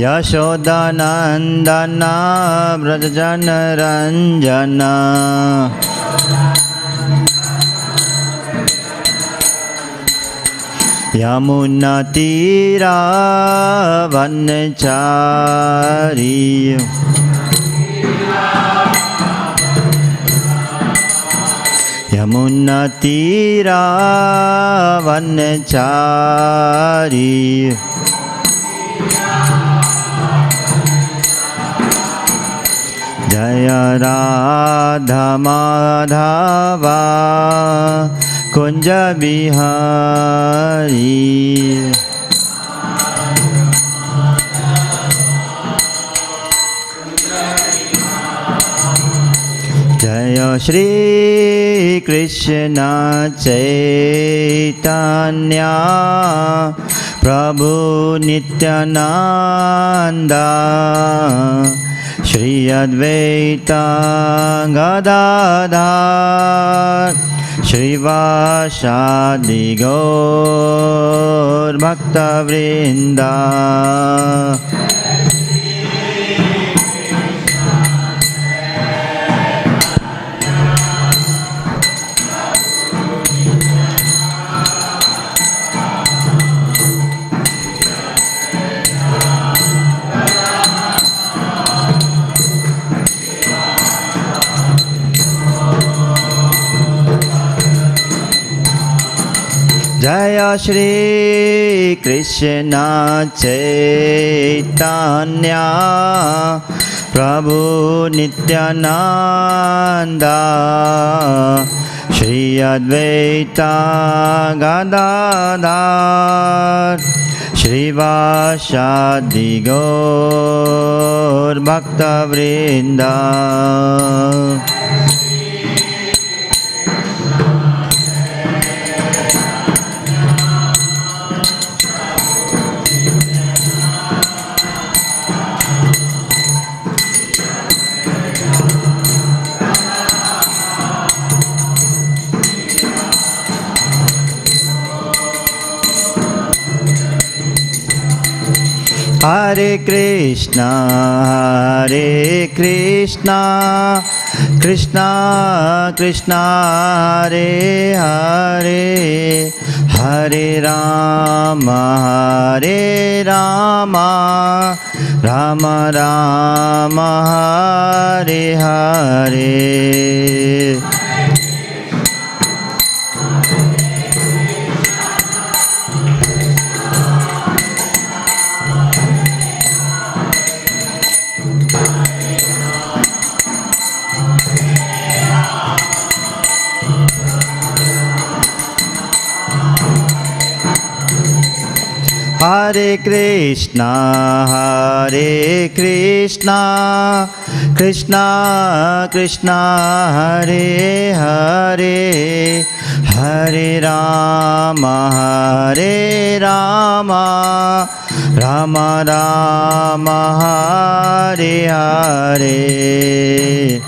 Yashodanandana Vrajajana Ranjana Yamunatira Vanachari Yamunatira Vanachari Jaya Radha Madhava Kunja Bihari Jaya Shri Krishna Chaitanya Prabhu Nityananda Shri Advaita Gadadhar Shri Vasadi Gaur Bhaktivedanta Jaya Shri Krishna Chaitanya Prabhu Nityananda Shri Advaita Gadadhar Shri Vasadi Gaur Bhaktivedanta Hare Krishna, Hare Krishna, Krishna Krishna, Hare Hare, Hare Rama, Hare Rama, Rama Rama, Hare Hare. Hare Krishna, Hare Krishna, Krishna Krishna, Hare Hare, Hare Rama, Hare Rama, Rama Rama, Hare Hare.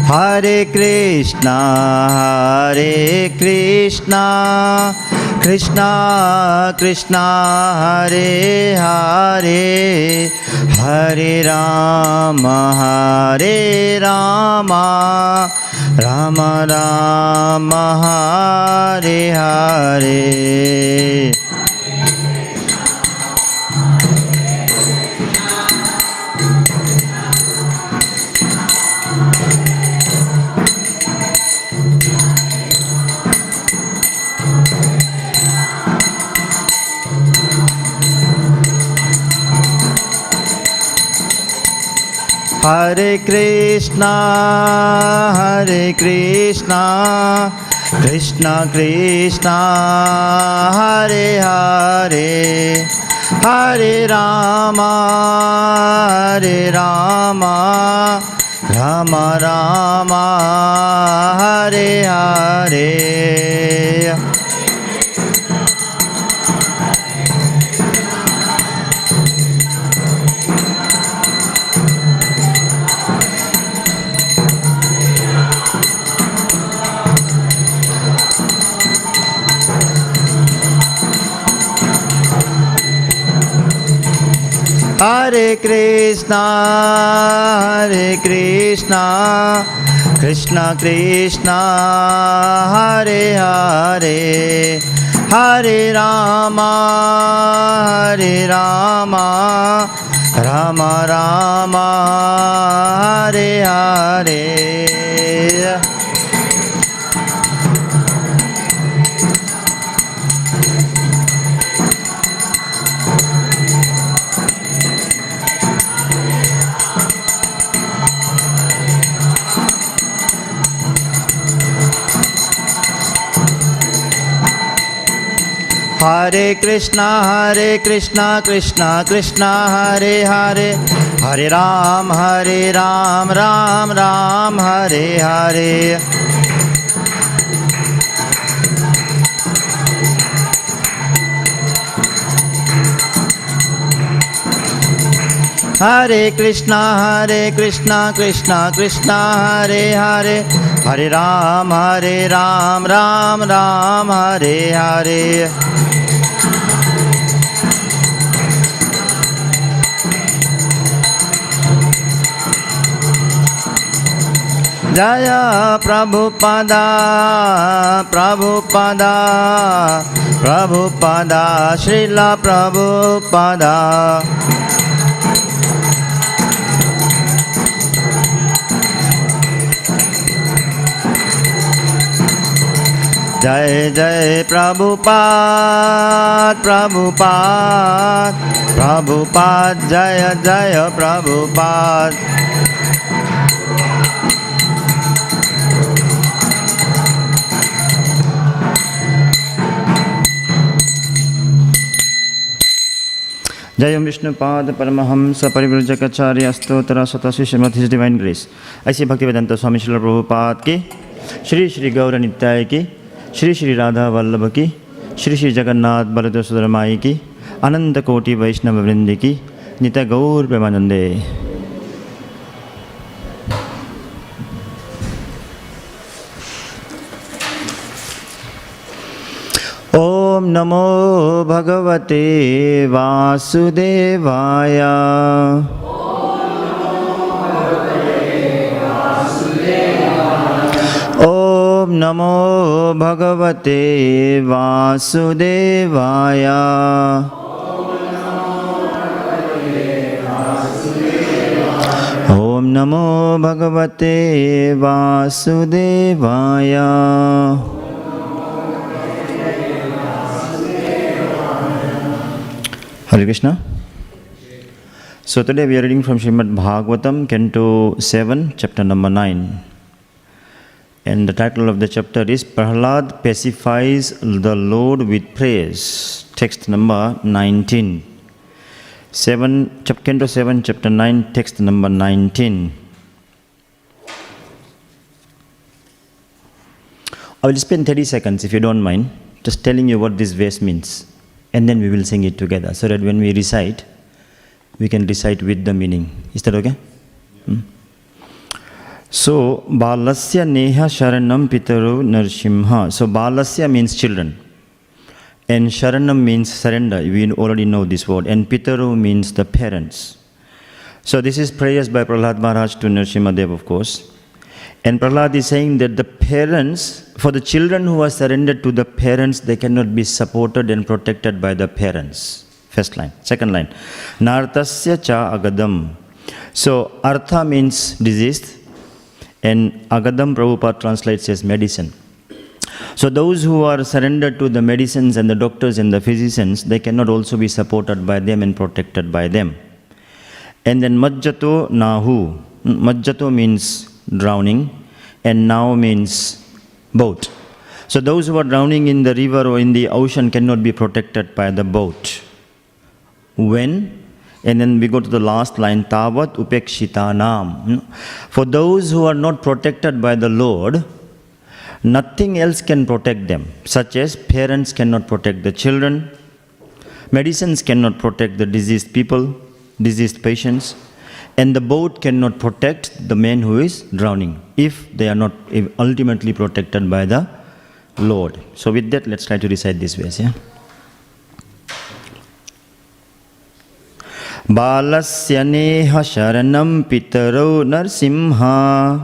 Hare Krishna, Hare Krishna, Krishna Krishna, Hare Hare, Hare Rama, Hare Rama, Rama Rama, Hare Hare. Hare Krishna, Hare Krishna, Krishna Krishna, Hare Hare, Hare Rama, Hare Rama, Rama Rama, Hare Hare. Hare Krishna, Krishna Krishna, Hare Hare, Hare Rama, Rama Rama, Hare Hare. Hare Krishna, Krishna Krishna, Hare Hare, Hare Ram, Ram Ram, Hare Hare. Hare Krishna, Krishna Krishna, Hare Hare, Hare Ram, Ram Ram, Hare Hare. Jaya Prabhupada, Srila Prabhupada. Jai Jai Prabhupada, Jaya Jaya Prabhupada. Jayam Vishnupad Paramahamsa Parivrajaka Stotra Satasi Śrīmad His Divine Grace. I say Bhaktivedanta Swami Śrīla Prabhupada ki, Shri Shri Gaura Nityaya ki, Shri Shri Radha Vallabha ki, Shri Shri Jagannath Baladeva Sudaramai ki, Ananda Koti Vaishnava Vrindi ki, Nitya Gaur Premanande. Om Namo Bhagavate Vasudevaya. Om Namo Bhagavate Vasudevaya. Om Namo Bhagavate Vasudevaya. Hare Krishna. So today we are reading from Śrīmad Bhāgavatam, Canto 7, chapter number 9. And the title of the chapter is Prahlad Pacifies the Lord with Praise. Text number 19. Canto 7, chapter 9, text number 19. I will spend 30 seconds, if you don't mind, just telling you what this verse means. And then we will sing it together, so that when we recite, we can recite with the meaning. Is that okay? Yeah. So, Balasya Neha Sharanam Pitaru Narsimha. So, Balasya means children. And Sharanam means surrender. We already know this word. And Pitaru means the parents. So, this is prayers by Prahlad Maharaj to Nrsimhadev, of course. And Prahlad is saying that the parents, for the children who are surrendered to the parents, they cannot be supported and protected by the parents. First line. Second line. Nartasya cha agadam. So, artha means disease. And agadam, Prabhupada translates as medicine. So, those who are surrendered to the medicines and the doctors and the physicians, they cannot also be supported by them and protected by them. And then majjato nahu. Majjato means drowning, and now means boat. So those who are drowning in the river or in the ocean cannot be protected by the boat. When? And then we go to the last line, tavat upekshitanam. For those who are not protected by the Lord, nothing else can protect them, such as parents cannot protect the children, medicines cannot protect the diseased people, diseased patients, and the boat cannot protect the man who is drowning if they are not ultimately protected by the Lord. So with that, let's try to recite this verse. Yeah? Balasya neha sharanam pitaro narsimha.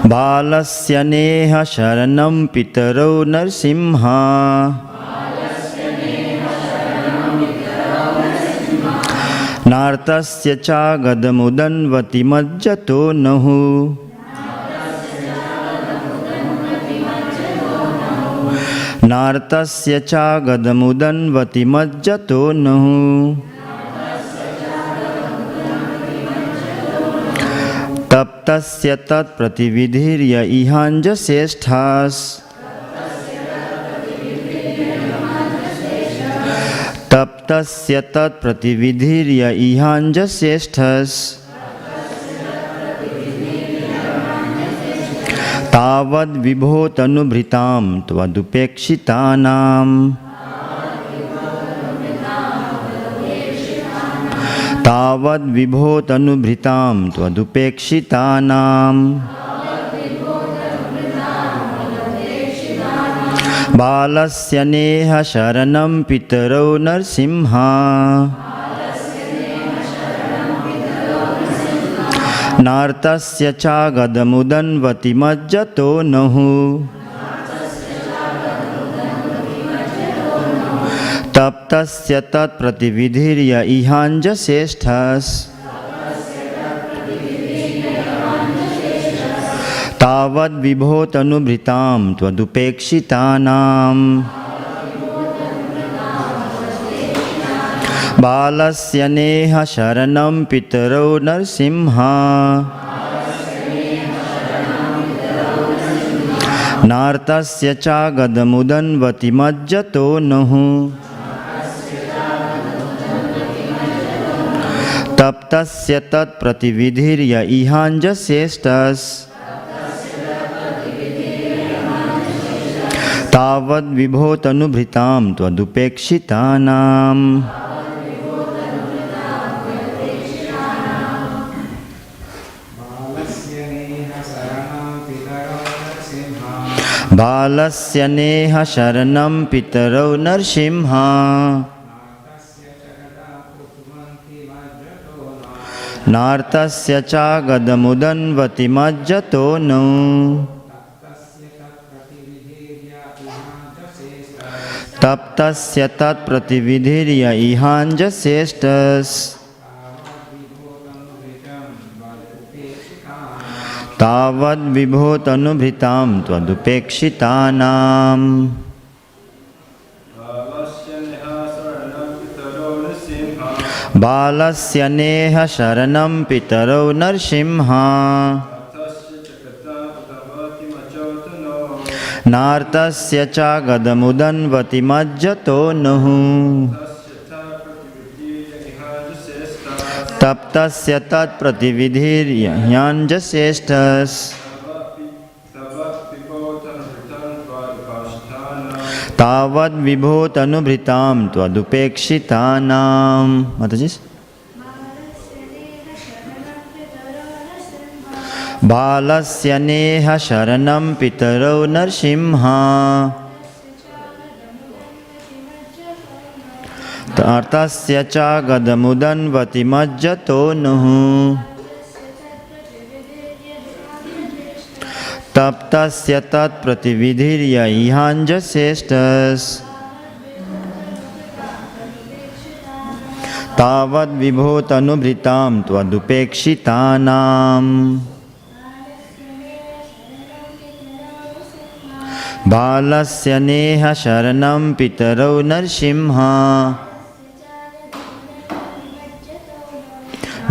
Balasya neha sharanam pitaro narsimha. Nartasya cha gadamudanvati majjato nahu. Nartasya cha gadamudanvati majjato nahu. Taptasya tat pratividhirya ihanja seshthas. Taptasya tat pratividhirya ihanja seshthas. Tavad vibhotanubhritam tvadupekshitanam. Tavad vibhotanubhritam tvadupekshitanam. Balasya neha sharanam pitaro narsimha. Nartasya cha gadamudanvati majjato nahu. Taptasya tat pratividhirya ihanja seshthas. Tavad vibhotanubhritam tvadupekshitanam. Balasya neha sharanam pitaro narsimha. Nartasya cha gadamudanvati majjato nahu. Taptasya tat pratividhirya ihanja seshthas. Tavad vibhotanubhritam tvadupekshitanam. Balasya neha sharanam pitaro narsimha. Nartasya cha gadamudanvati majjato nahu. Taptasya tat pratividhirya ihanja seshthas. Tavad vibhotanubhritam tvadupekshitanam. Balasya neha sharanam pitaro narsimha. Nartasya cha gadamudanvati majjato nahu. Taptasya tat pratividhirya ihanja seshthas. Tavad vibhotanubhritam tvadupekshitanam. Mataji. Balasya neha sharanam pitaro narsimha. Tartasya cha gadamudanvati majjato nahu. Taptasya tat pratividhirya ihanja seshthas. Tavad vibhotanubhritam tvadupekshitanam. Balasya neha sharanam pitaro narsimha.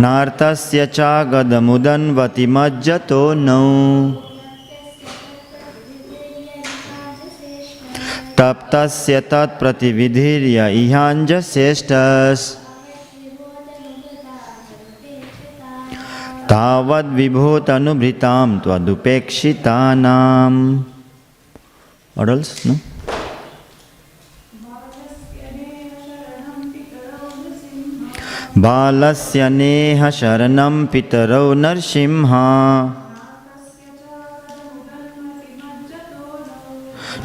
Nartasya cha gadamudanvati majjato nahu. Taptasya tat pratividhirya ihanja seshthas. Tavad vibhotanubhritam tvadupekshitanam. What else? No? Balasya neha sharanam pitaro narsimha.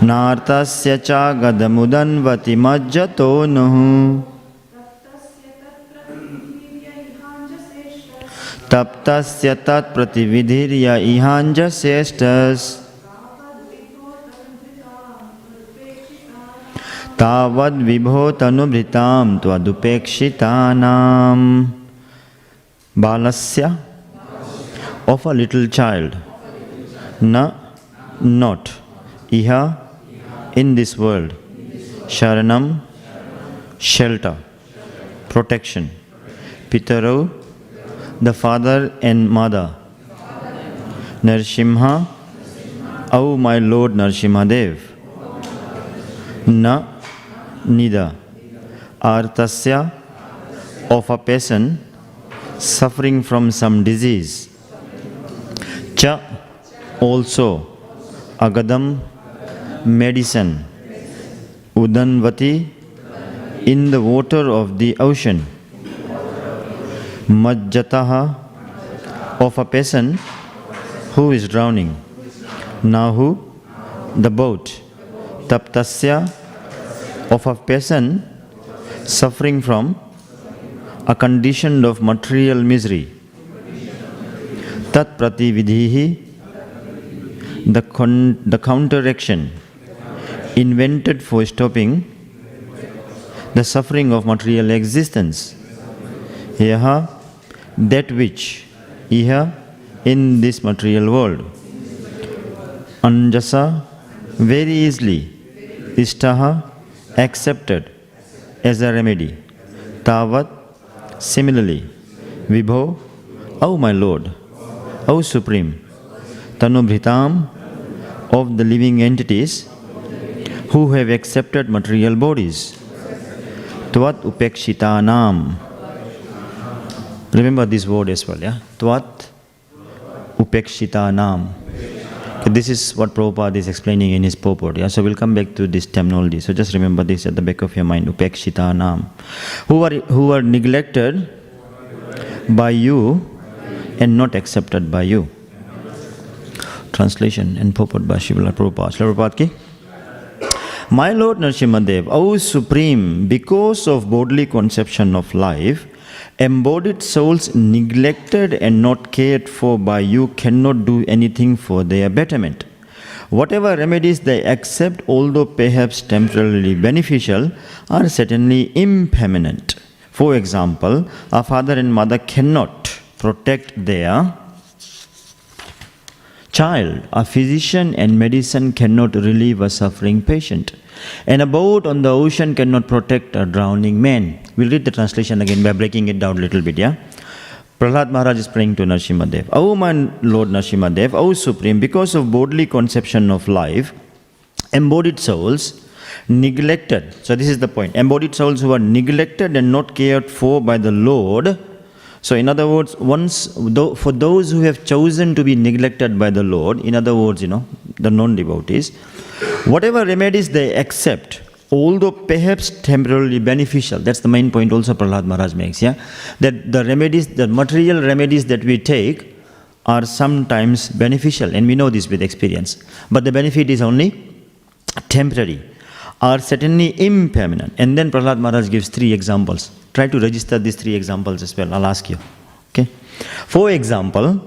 Nartasya cha gadamudanvati majjato nuhu. Taptasya tat pratividhirya ihanja sestas. Tavad vibho tanubhritam tvadupekshitanam. Balasya, of a little child. Na, not. Iha, in this world. Sharanam, shelter, protection. Pitaro, the father and mother. Narsimha, O my Lord Narsimhadev. Na, neither. Artasya, of a person suffering from some disease. Cha, also. Agadam, medicine. Udanvati, in the water of the ocean. Majjataha, of a person who is drowning. Nahu, the boat. Taptasya, of a person suffering from a condition of material misery. Tat pratividhihi, the counteraction invented for stopping the suffering of material existence. Yaha, that which, iha, in this material world. Anjasa, very easily. Istaha, accepted as a remedy. Tavat, similarly. Vibho, O my Lord, O Supreme. Tanubhritam, of the living entities who have accepted material bodies. Tvat upekshitanam. Remember this word as well, yeah? Tvat upekshitanam. Okay, this is what Prabhupada is explaining in his purport, yeah? So we'll come back to this terminology. So just remember this at the back of your mind, upekshitanam. Who are neglected by you and not accepted by you. Translation and purport by Srila Prabhupada. Srila Prabhupada ki? My Lord Nrsimhadev, O Supreme, because of bodily conception of life, embodied souls neglected and not cared for by you cannot do anything for their betterment. Whatever remedies they accept, although perhaps temporarily beneficial, are certainly impermanent. For example, a father and mother cannot protect their child. A physician and medicine cannot relieve a suffering patient. And a boat on the ocean cannot protect a drowning man. We'll read the translation again by breaking it down a little bit, yeah? Prahlad Maharaj is praying to Nrsimhadev. O my Lord Nrsimhadev, O Supreme, because of bodily conception of life, embodied souls neglected. So this is the point. Embodied souls who are neglected and not cared for by the Lord. So in other words, for those who have chosen to be neglected by the Lord, in other words, the non-devotees, whatever remedies they accept, although perhaps temporarily beneficial, that's the main point also Prahlad Maharaj makes, yeah? That the remedies, the material remedies that we take are sometimes beneficial, and we know this with experience. But the benefit is only temporary, are certainly impermanent. And then Prahlad Maharaj gives 3 examples. Try to register these 3 examples as well. I'll ask you. Okay. For example,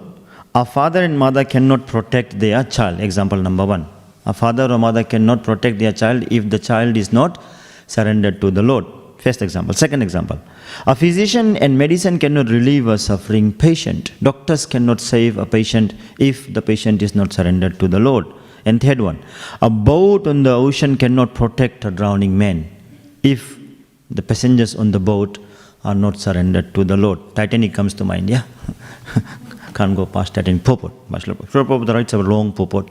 a father and mother cannot protect their child. Example number 1. A father or mother cannot protect their child if the child is not surrendered to the Lord. First example. Second example. A physician and medicine cannot relieve a suffering patient. Doctors cannot save a patient if the patient is not surrendered to the Lord. And third one. A boat on the ocean cannot protect a drowning man if the passengers on the boat are not surrendered to the Lord. Titanic comes to mind, yeah? Can't go past Titanic. Purport. Prabhupada writes a long purport,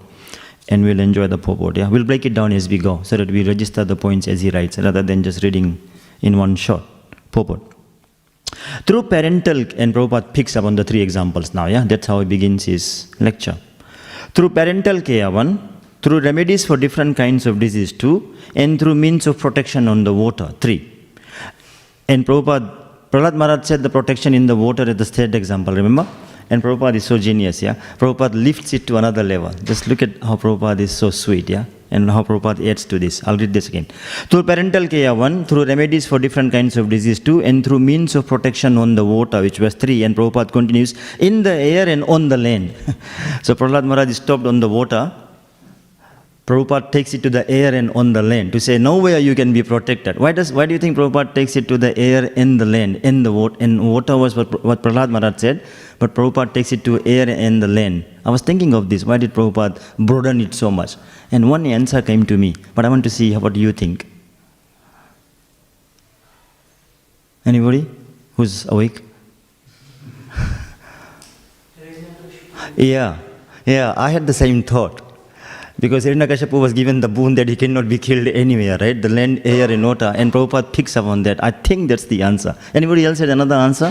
and we'll enjoy the purport, yeah? We'll break it down as we go, so that we register the points as he writes, rather than just reading in one shot. Purport. Through parental, and Prabhupada picks up on the 3 examples now, yeah? That's how he begins his lecture. Through parental care, 1, through remedies for different kinds of disease, 2, and through means of protection on the water, 3. And Prahlad Maharaj said the protection in the water is the 3rd example, remember? And Prabhupada is so genius, yeah? Prabhupada lifts it to another level. Just look at how Prabhupada is so sweet, yeah? and how Prabhupada adds to this. I'll read this again. Through parental care, 1, through remedies for different kinds of disease, 2, and through means of protection on the water, which was 3, and Prabhupada continues, in the air and on the land. So Prahlad Maharaj stopped on the water. Prabhupada takes it to the air and on the land to say nowhere you can be protected. Why do you think Prabhupada takes it to the air and the land? In the water, and water was what Prahlad Maharaj said, but Prabhupada takes it to air and the land. I was thinking of this. Why did Prabhupada broaden it so much? And one answer came to me, but I want to see what you think. Anybody who's awake? Yeah, I had the same thought. Because Hiranyakashipu was given the boon that he cannot be killed anywhere, right? The land, air, and water. And Prabhupada picks up on that. I think that's the answer. Anybody else had another answer?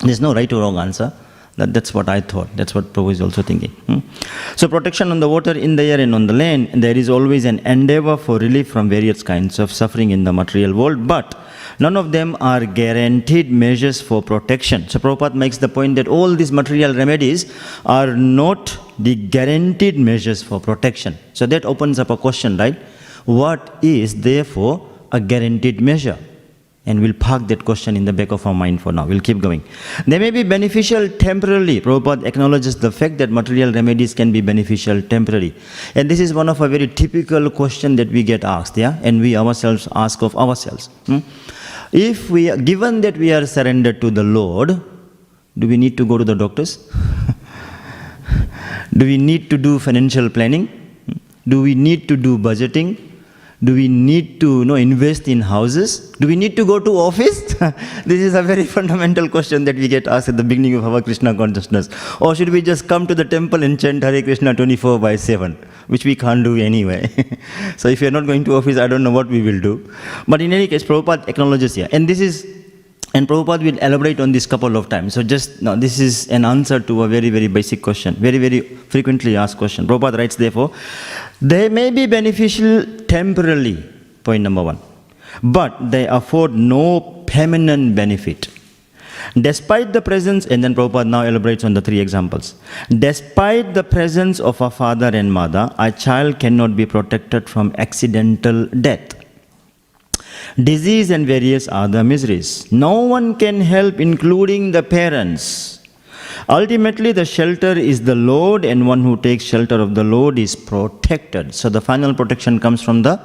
There's no right or wrong answer. That's what I thought. That's what Prabhu is also thinking. So protection on the water, in the air, and on the land, there is always an endeavor for relief from various kinds of suffering in the material world, but none of them are guaranteed measures for protection. So Prabhupada makes the point that all these material remedies are not the guaranteed measures for protection. So that opens up a question, right? What is therefore a guaranteed measure? And we'll park that question in the back of our mind for now. We'll keep going. They may be beneficial temporarily. Prabhupada acknowledges the fact that material remedies can be beneficial temporarily. And this is one of a very typical question that we get asked, yeah? And we ourselves ask of ourselves. If we are, given that we are surrendered to the Lord, do we need to go to the doctors? Do we need to do financial planning? Do we need to do budgeting? Do we need to invest in houses? Do we need to go to office? This is a very fundamental question that we get asked at the beginning of our Krishna consciousness. Or should we just come to the temple and chant Hare Krishna 24/7, which we can't do anyway. So if you're not going to office, I don't know what we will do. But in any case, Prabhupada acknowledges here. And Prabhupada will elaborate on this couple of times. So this is an answer to a very, very basic question, very, very frequently asked question. Prabhupada writes, therefore, they may be beneficial temporarily, point number 1, but they afford no permanent benefit. Despite the presence, and then Prabhupada now elaborates on the 3 examples. Despite the presence of a father and mother, a child cannot be protected from accidental death. Disease and various other miseries. No one can help, including the parents. Ultimately, the shelter is the Lord, and one who takes shelter of the Lord is protected. So the final protection comes from the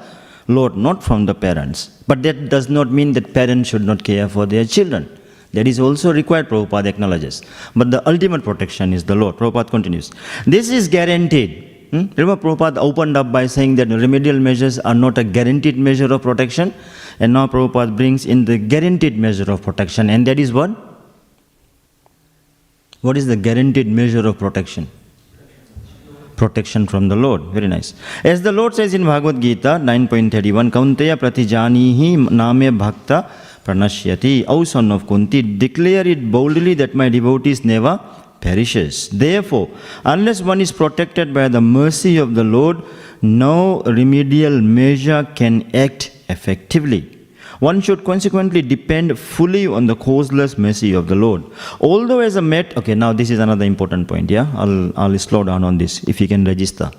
Lord, not from the parents. But that does not mean that parents should not care for their children. That is also required, Prabhupada acknowledges. But the ultimate protection is the Lord. Prabhupada continues. This is guaranteed. Remember, Prabhupada opened up by saying that remedial measures are not a guaranteed measure of protection. And now Prabhupada brings in the guaranteed measure of protection. And that is what? What is the guaranteed measure of protection? Protection from the Lord. Very nice. As the Lord says in Bhagavad Gita 9.31, Kaunteya pratijanihi name bhakta pranashyati. O son of Kunti, declare it boldly that my devotees never perishes. Therefore, unless one is protected by the mercy of the Lord, no remedial measure can act effectively. One should consequently depend fully on the causeless mercy of the Lord. Although as a matter, okay, now this is another important point, yeah? I'll slow down on this, if you can register.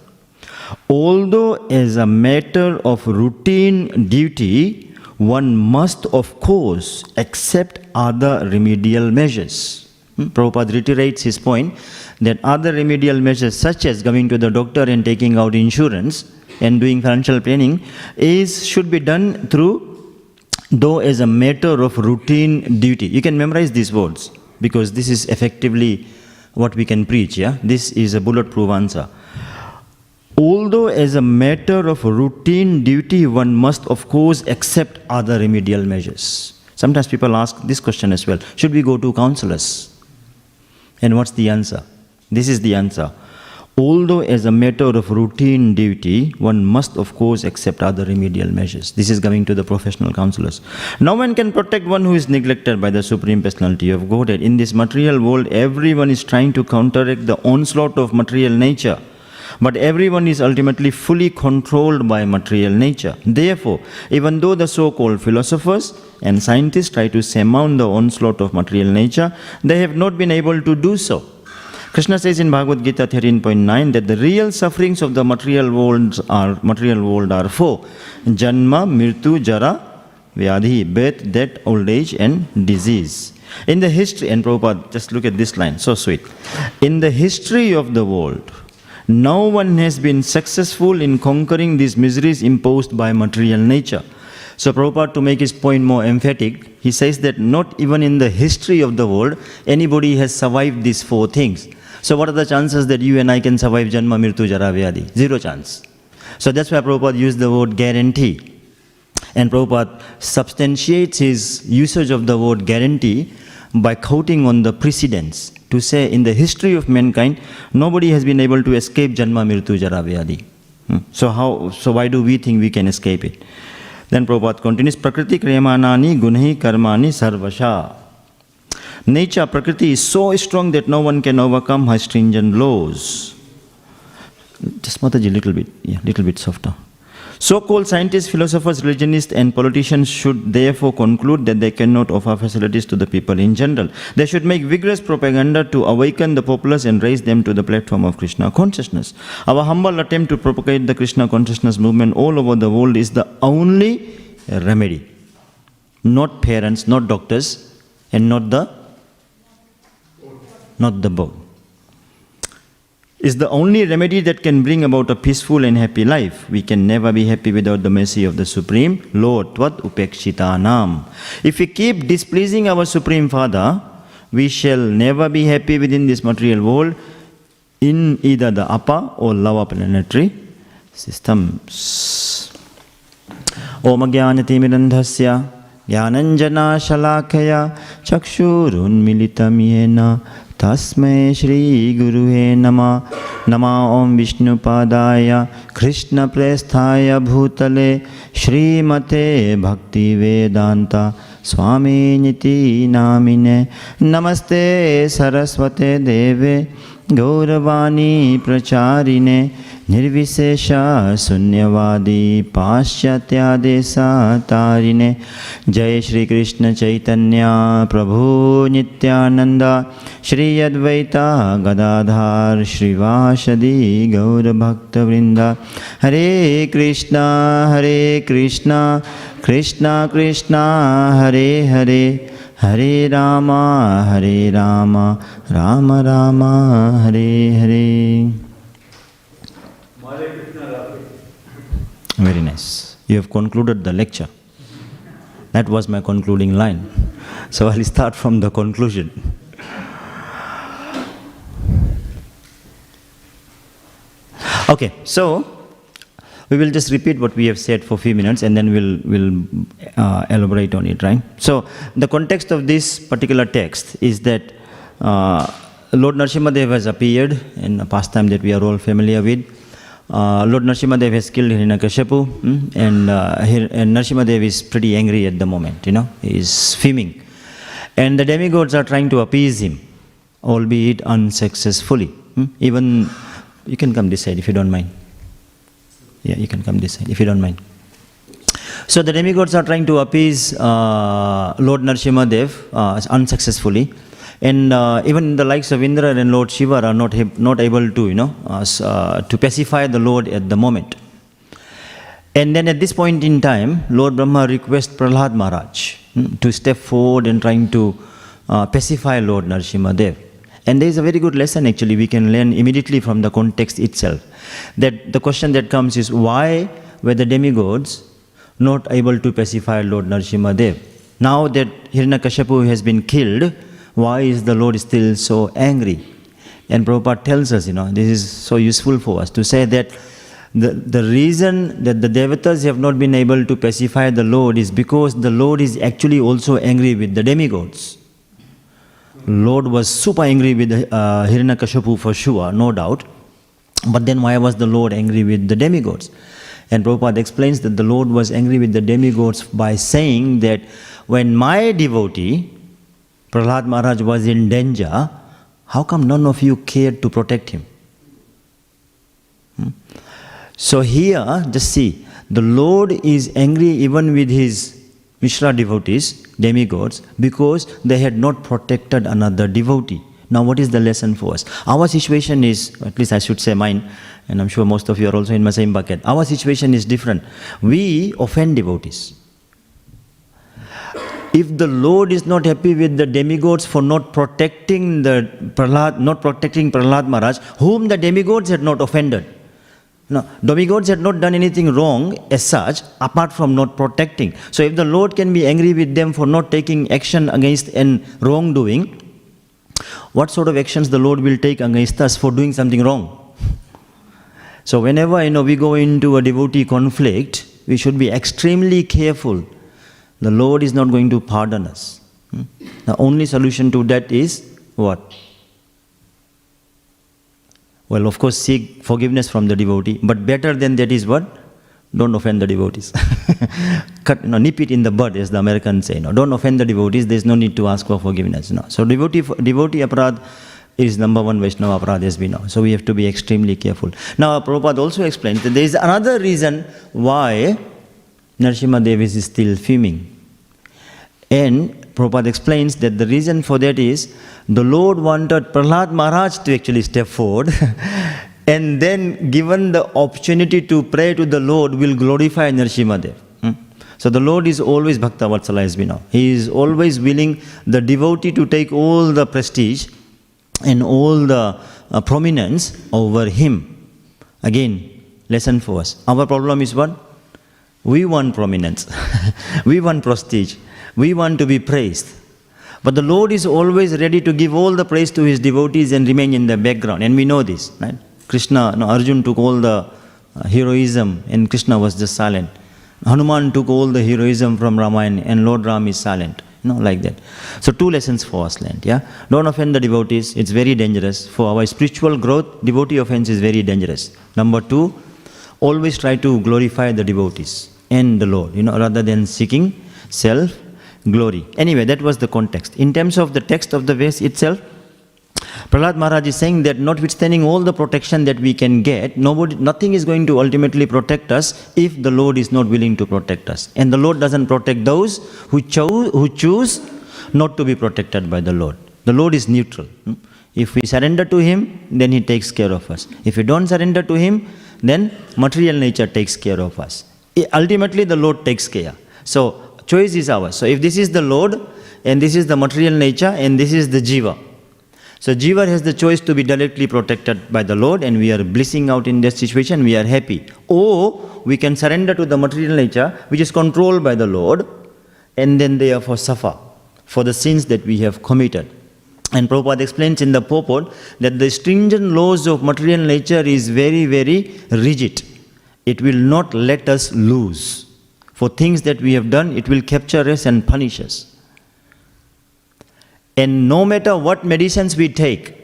Although as a matter of routine duty, one must of course accept other remedial measures. Prabhupada reiterates his point that other remedial measures such as going to the doctor and taking out insurance and doing financial planning should be done through, though as a matter of routine duty. You can memorize these words because this is effectively what we can preach, yeah? This is a bulletproof answer. Although as a matter of routine duty, one must of course accept other remedial measures. Sometimes people ask this question as well. Should we go to counselors? And what's the answer? This is the answer. Although as a matter of routine duty, one must of course accept other remedial measures. This is coming to the professional counselors. No one can protect one who is neglected by the Supreme Personality of Godhead. In this material world, everyone is trying to counteract the onslaught of material nature. But everyone is ultimately fully controlled by material nature. Therefore, even though the so-called philosophers and scientists try to surmount the onslaught of material nature, they have not been able to do so. Krishna says in Bhagavad Gita 13.9 that the real sufferings of the material world are four: Janma, Mrityu, Jara, Vyadhi, birth, death, old age and disease. In the history, and Prabhupada, just look at this line, so sweet. In the history of the world, no one has been successful in conquering these miseries imposed by material nature. So Prabhupada, to make his point more emphatic, he says that not even in the history of the world, anybody has survived these four things. So what are the chances that you and I can survive Janma, Mrityu, Jara, Vyadhi? Zero chance. So that's why Prabhupada used the word guarantee. And Prabhupada substantiates his usage of the word guarantee by quoting on the precedents to say in the history of mankind, nobody has been able to escape Janma, Mrityu, Jara, Vyadhi. So why do we think we can escape it? Then Prabhupada continues, Prakriti kriyamanani gunhi karmani sarvasha. Nature, Prakriti, is so strong that no one can overcome her stringent laws. Just Mataji, little bit softer. So-called scientists, philosophers, religionists and politicians should therefore conclude that they cannot offer facilities to the people in general. They should make vigorous propaganda to awaken the populace and raise them to the platform of Krishna consciousness. Our humble attempt to propagate the Krishna consciousness movement all over the world is the only remedy. Not parents, not doctors, and not the board. Is the only remedy that can bring about a peaceful and happy life. We can never be happy without the mercy of the Supreme Lord. Tvad upekshitanam. If we keep displeasing our Supreme Father, we shall never be happy within this material world in either the upper or lower planetary systems. Om Jnanati Mirandhasya Jnananjana Shalakaya Chakshurun Militam Yena Tasmai Shri Guruhe Nama Nama Om Vishnu Padaya Krishna Presthaya Bhutale Śrīmate Bhaktivedanta Swami Niti Namine Namaste Saraswate Deve Gauravani Pracharine Nirvisesha Sunyavadi Paschatya Desa Tarine Jai Shri Krishna Chaitanya Prabhu Nityananda Shri Advaita Gadadhar Shrivashadi Gaura Bhakta Vrinda Hare Krishna Krishna Krishna Hare Hare Hare Rama Rama Rama Hare Hare. Very nice. You have concluded the lecture. That was my concluding line. So I'll start from the conclusion. Okay, so we will just repeat what we have said for a few minutes and then we'll elaborate on it, right? So the context of this particular text is that Lord Nrsimhadev has appeared in a pastime that we are all familiar with. Lord Nrsimhadev has killed Hiranyakashipu, and Nrsimhadev is pretty angry at the moment, he is fuming. And the demigods are trying to appease him, albeit unsuccessfully. Even, you can come this side if you don't mind. Yeah, you can come this side if you don't mind. So the demigods are trying to appease Lord Nrsimhadev unsuccessfully. And even the likes of Indra and Lord Shiva are not able to, to pacify the Lord at the moment. And then at this point in time, Lord Brahma requests Prahlad Maharaj to step forward and trying to pacify Lord Nrsimhadev. And there is a very good lesson actually we can learn immediately from the context itself. That the question that comes is, why were the demigods not able to pacify Lord Nrsimhadev? Now that Hiranyakashipu has been killed, why is the Lord still so angry? And Prabhupada tells us, this is so useful for us to say that the reason that the devatas have not been able to pacify the Lord is because the Lord is actually also angry with the demigods. Lord was super angry with Hiranyakashipu for sure, no doubt. But then why was the Lord angry with the demigods? And Prabhupada explains that the Lord was angry with the demigods by saying that when my devotee, Prahlad Maharaj, was in danger, how come none of you cared to protect him? So here, just see, the Lord is angry even with his Mishra devotees, demigods, because they had not protected another devotee. Now what is the lesson for us? Our situation is, at least I should say mine, and I'm sure most of you are also in my same bucket. Our situation is different. We offend devotees. If the Lord is not happy with the demigods for not protecting Prahlad Maharaj, whom the demigods had not offended. No, demigods had not done anything wrong as such, apart from not protecting. So if the Lord can be angry with them for not taking action against an wrongdoing, what sort of actions the Lord will take against us for doing something wrong? So whenever we go into a devotee conflict, we should be extremely careful. The Lord is not going to pardon us. The only solution to that is what? Well, of course, seek forgiveness from the devotee. But better than that is what? Don't offend the devotees. Nip it in the bud, as the Americans say. Don't offend the devotees. There's no need to ask for forgiveness. So devotee aparad is number one Vaishnava aparad, as we know. So we have to be extremely careful. Now, Prabhupada also explains that there is another reason why Narasimha Dev is still fuming. And Prabhupada explains that the reason for that is the Lord wanted Prahlad Maharaj to actually step forward and then given the opportunity to pray to the Lord will glorify Narasimha Dev. So the Lord is always Bhakta Vatsala, as we know. He is always willing the devotee to take all the prestige and all the prominence over him. Again, lesson for us. Our problem is what? We want prominence. We want prestige. We want to be praised. But the Lord is always ready to give all the praise to his devotees and remain in the background. And we know this, right? Arjun took all the heroism and Krishna was just silent. Hanuman took all the heroism from Ramayana and Lord Ram is silent. Like that. So 2 lessons for us learned. Don't offend the devotees. It's very dangerous. For our spiritual growth, devotee offense is very dangerous. Number 2, always try to glorify the devotees and the Lord, rather than seeking self-glory. Anyway, that was the context. In terms of the text of the verse itself, Prahlad Maharaj is saying that notwithstanding all the protection that we can get, nothing is going to ultimately protect us if the Lord is not willing to protect us. And the Lord doesn't protect those who choose not to be protected by the Lord. The Lord is neutral. If we surrender to him, then he takes care of us. If we don't surrender to him, then material nature takes care of us. Ultimately, the Lord takes care. So, choice is ours. So, if this is the Lord, and this is the material nature, and this is the Jiva. So, Jiva has the choice to be directly protected by the Lord, and we are blissing out in that situation, we are happy. Or, we can surrender to the material nature, which is controlled by the Lord, and then therefore suffer for the sins that we have committed. And Prabhupada explains in the purport that the stringent laws of material nature is very, very rigid. It will not let us lose. For things that we have done, it will capture us and punish us. And no matter what medicines we take,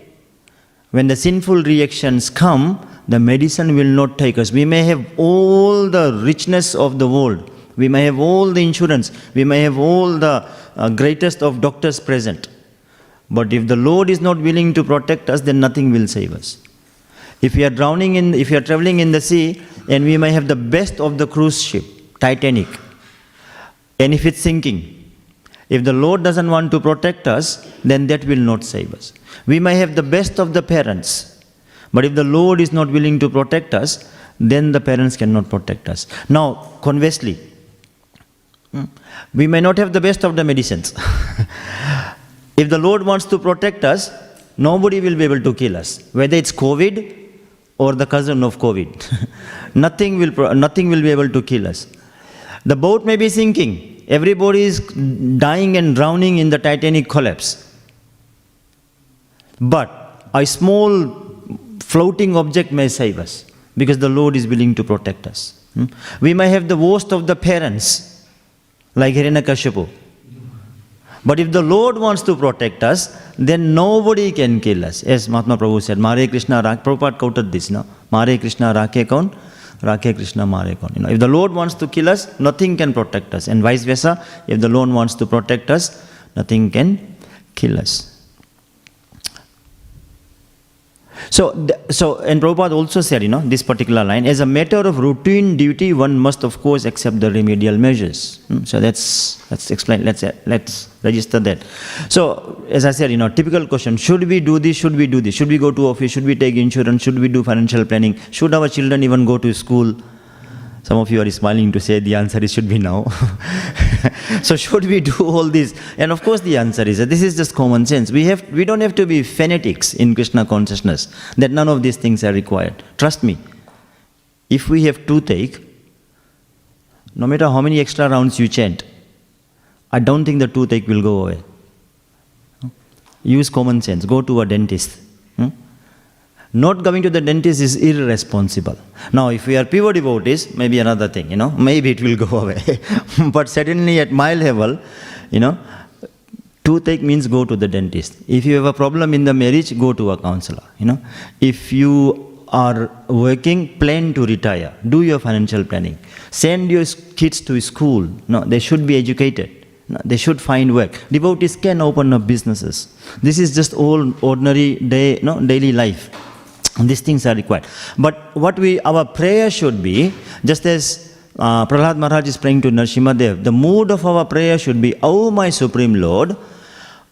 when the sinful reactions come, the medicine will not take us. We may have all the richness of the world. We may have all the insurance. We may have all the greatest of doctors present. But if the Lord is not willing to protect us, then nothing will save us. If we are traveling in the sea, and we may have the best of the cruise ship, Titanic, and if it's sinking, if the Lord doesn't want to protect us, then that will not save us. We may have the best of the parents, but if the Lord is not willing to protect us, then the parents cannot protect us. Now, conversely, we may not have the best of the medicines. If the Lord wants to protect us, nobody will be able to kill us, whether it's COVID or the cousin of COVID. Nothing will be able to kill us. The boat may be sinking. Everybody is dying and drowning in the Titanic collapse. But a small floating object may save us, because the Lord is willing to protect us. We may have the worst of the parents, like Hiranyakashipu. But if the Lord wants to protect us, then nobody can kill us. As Mahatma Prabhu said, Mare Krishna, Prabhupada quoted this, Mare Krishna, Rakhe Kaun, Rakhe Krishna, Mare Kaun. If the Lord wants to kill us, nothing can protect us. And vice versa, if the Lord wants to protect us, nothing can kill us. And Prabhupada also said, this particular line, as a matter of routine duty, one must of course accept the remedial measures. So let's explain, let's register that. So, as I said, typical question, should we do this, should we do this? Should we go to office, should we take insurance, should we do financial planning? Should our children even go to school? Some of you are smiling to say the answer is should be now. So should we do all this? And of course the answer is that this is just common sense. We don't have to be fanatics in Krishna consciousness, that none of these things are required. Trust me, if we have toothache, no matter how many extra rounds you chant, I don't think the toothache will go away. Use common sense, go to a dentist. Not going to the dentist is irresponsible. Now, if we are pure devotees, maybe another thing, maybe it will go away. But certainly at my level, toothache means go to the dentist. If you have a problem in the marriage, go to a counselor, If you are working, plan to retire. Do your financial planning. Send your kids to school. No, they should be educated. No, they should find work. Devotees can open up businesses. This is just all ordinary daily life. And these things are required. But our prayer should be, just as Prahlad Maharaj is praying to Nrsimhadev, the mood of our prayer should be, "Oh my Supreme Lord,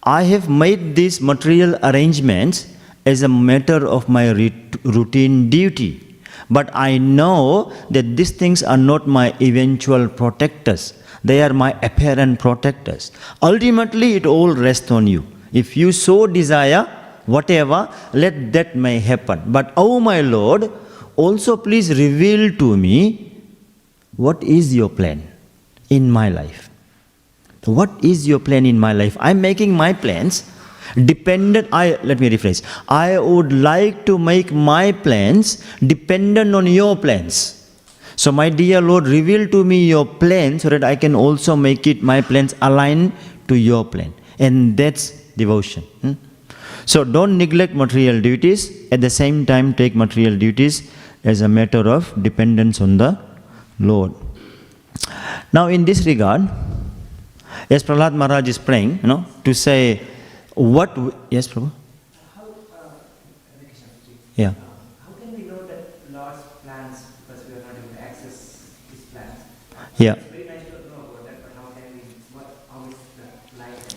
I have made these material arrangements as a matter of my routine duty. But I know that these things are not my eventual protectors. They are my apparent protectors. Ultimately, it all rests on you. If you so desire, whatever, let that may happen. But, oh my Lord, also please reveal to me what is your plan in my life. What is your plan in my life? I'm making my plans dependent, let me rephrase. I would like to make my plans dependent on your plans. So my dear Lord, reveal to me your plan so that I can also make my plans align to your plan. And that's devotion. So don't neglect material duties. At the same time, take material duties as a matter of dependence on the Lord. Now in this regard, as Prahlad Maharaj is praying, to say what... Yes, Prabhu? Yeah. How can we know that Lord's plans, because we are not able to access His plans? Yeah. It's very nice to know about that, but how is the life?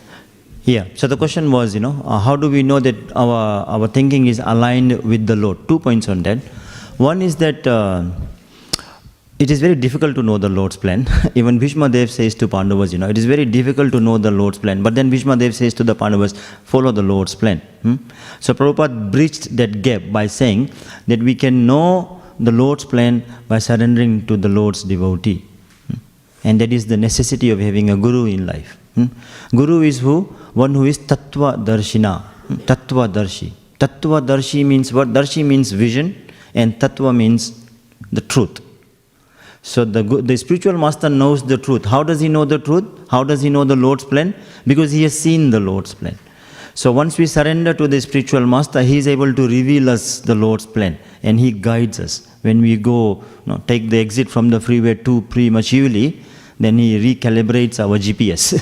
Yeah. So the question was, how do we know that our thinking is aligned with the Lord? 2 points on that. One is that it is very difficult to know the Lord's plan. Even Bhishma Dev says to Pandavas, it is very difficult to know the Lord's plan. But then Bhishma Dev says to the Pandavas, follow the Lord's plan. So Prabhupada bridged that gap by saying that we can know the Lord's plan by surrendering to the Lord's devotee. And that is the necessity of having a guru in life. Guru is who? One who is tattva darshina. Tattva darshi. Tattva darshi means what? Darshi means vision, and tattva means the truth. So the spiritual master knows the truth. How does he know the truth? How does he know the Lord's plan? Because he has seen the Lord's plan. So once we surrender to the spiritual master, he is able to reveal us the Lord's plan, and he guides us. When we go, take the exit from the freeway too prematurely, then he recalibrates our GPS,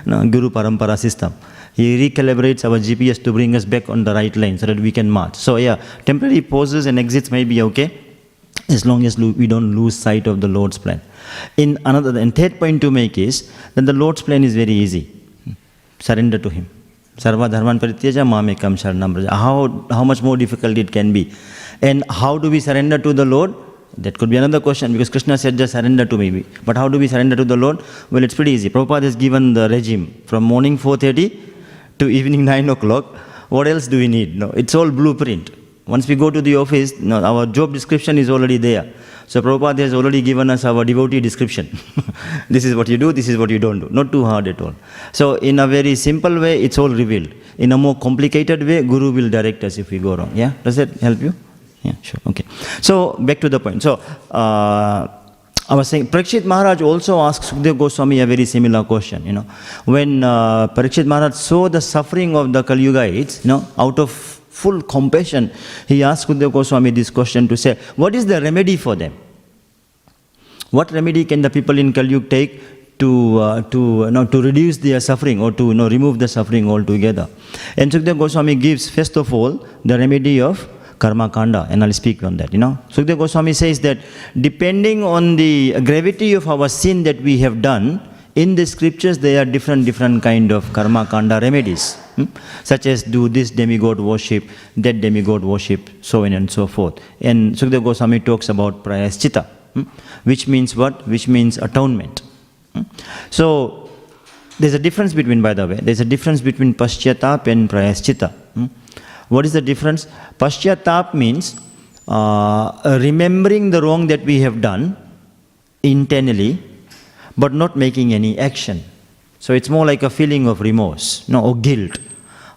Guru Parampara system. He recalibrates our GPS to bring us back on the right lane so that we can march. So yeah, temporary pauses and exits may be okay, as long as we don't lose sight of the Lord's plan. And third point to make is that the Lord's plan is very easy. Surrender to Him. Sarva dharman parityaja mamekam sharanam braja. How much more difficult it can be. And how do we surrender to the Lord? That could be another question, because Krishna said just surrender to me. But how do we surrender to the Lord? Well, it's pretty easy. Prabhupada has given the regime from morning 4:30 to evening 9 o'clock. What else do we need? No, it's all blueprint. Once we go to the office, our job description is already there. So Prabhupada has already given us our devotee description. This is what you do, this is what you don't do. Not too hard at all. So in a very simple way, it's all revealed. In a more complicated way, Guru will direct us if we go wrong. Yeah? Does that help you? Yeah, sure. Okay. So back to the point. So I was saying, Parikshit Maharaj also asked Sukadeva Goswami a very similar question. When Parikshit Maharaj saw the suffering of the Kali Yugites, out of full compassion, he asked Sukadeva Goswami this question to say, what is the remedy for them? What remedy can the people in Kali Yuga take to reduce their suffering, or to remove the suffering altogether? And Sukadeva Goswami gives, first of all, the remedy of Karma Kanda, and I'll speak on that, Sukadeva Goswami says that depending on the gravity of our sin that we have done, in the scriptures there are different kind of Karma Kanda remedies, such as do this demigod worship, that demigod worship, so on and so forth. And Sukadeva Goswami talks about Prayaschita, which means what? Which means atonement. So, there's a difference between, by the way, there's a difference between Paschatap and Prayaschita. What is the difference? Paschatap means remembering the wrong that we have done internally, but not making any action. So it's more like a feeling of remorse, or guilt.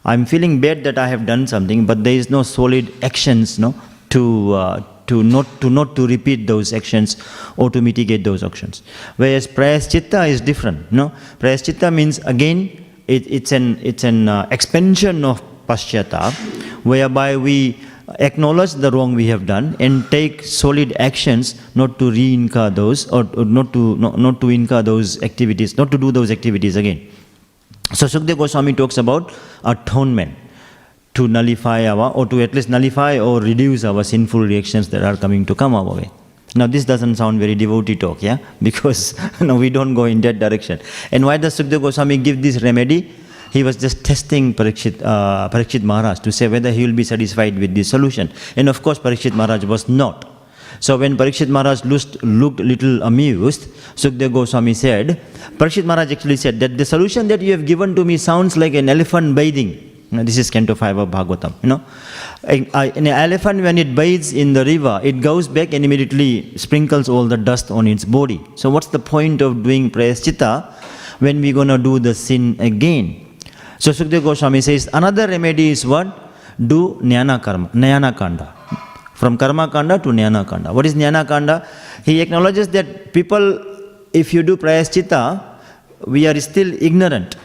I'm feeling bad that I have done something, but there is no solid actions, to not to repeat those actions or to mitigate those actions. Whereas Prayaschita is different. Prayaschita means again it's an expansion of Paschatap, whereby we acknowledge the wrong we have done and take solid actions not to re-incur those, or not to incur those activities, not to do those activities again. So Sukadeva Goswami talks about atonement, to nullify or to at least nullify or reduce our sinful reactions that are coming to come our way. Now this doesn't sound very devotee talk, because we don't go in that direction. And why does Sukadeva Goswami give this remedy? He was just testing Parikshit Maharaj to say whether he will be satisfied with this solution. And of course Parikshit Maharaj was not. So when Parikshit Maharaj looked little amused, Sukadeva Goswami said, Parikshit Maharaj actually said that the solution that you have given to me sounds like an elephant bathing. This is Canto 5 of Bhagavatam. An elephant, when it bathes in the river, it goes back and immediately sprinkles all the dust on its body. So what's the point of doing Prayaschita when we're going to do the sin again? So Sukadeva Goswami says, another remedy is what? Do Jnana Kanda. From Karma Kanda to Jnana Kanda. What is Jnana Kanda? He acknowledges that people, if you do Prayaschita, we are still ignorant.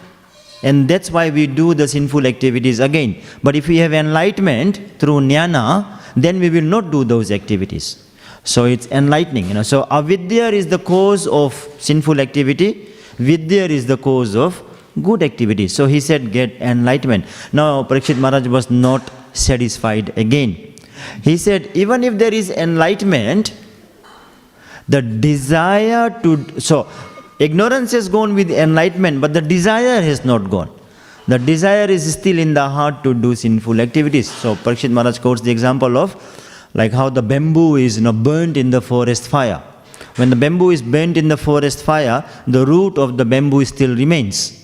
And that's why we do the sinful activities again. But if we have enlightenment through Jnana, then we will not do those activities. So it's enlightening. So avidya is the cause of sinful activity. Vidya is the cause of good activity. So he said, get enlightenment. Now Parikshit Maharaj was not satisfied again. He said, even if there is enlightenment, the desire to... So, ignorance has gone with enlightenment, but the desire has not gone. The desire is still in the heart to do sinful activities. So Parikshit Maharaj quotes the example of like how the bamboo is burnt in the forest fire. When the bamboo is burnt in the forest fire, the root of the bamboo still remains.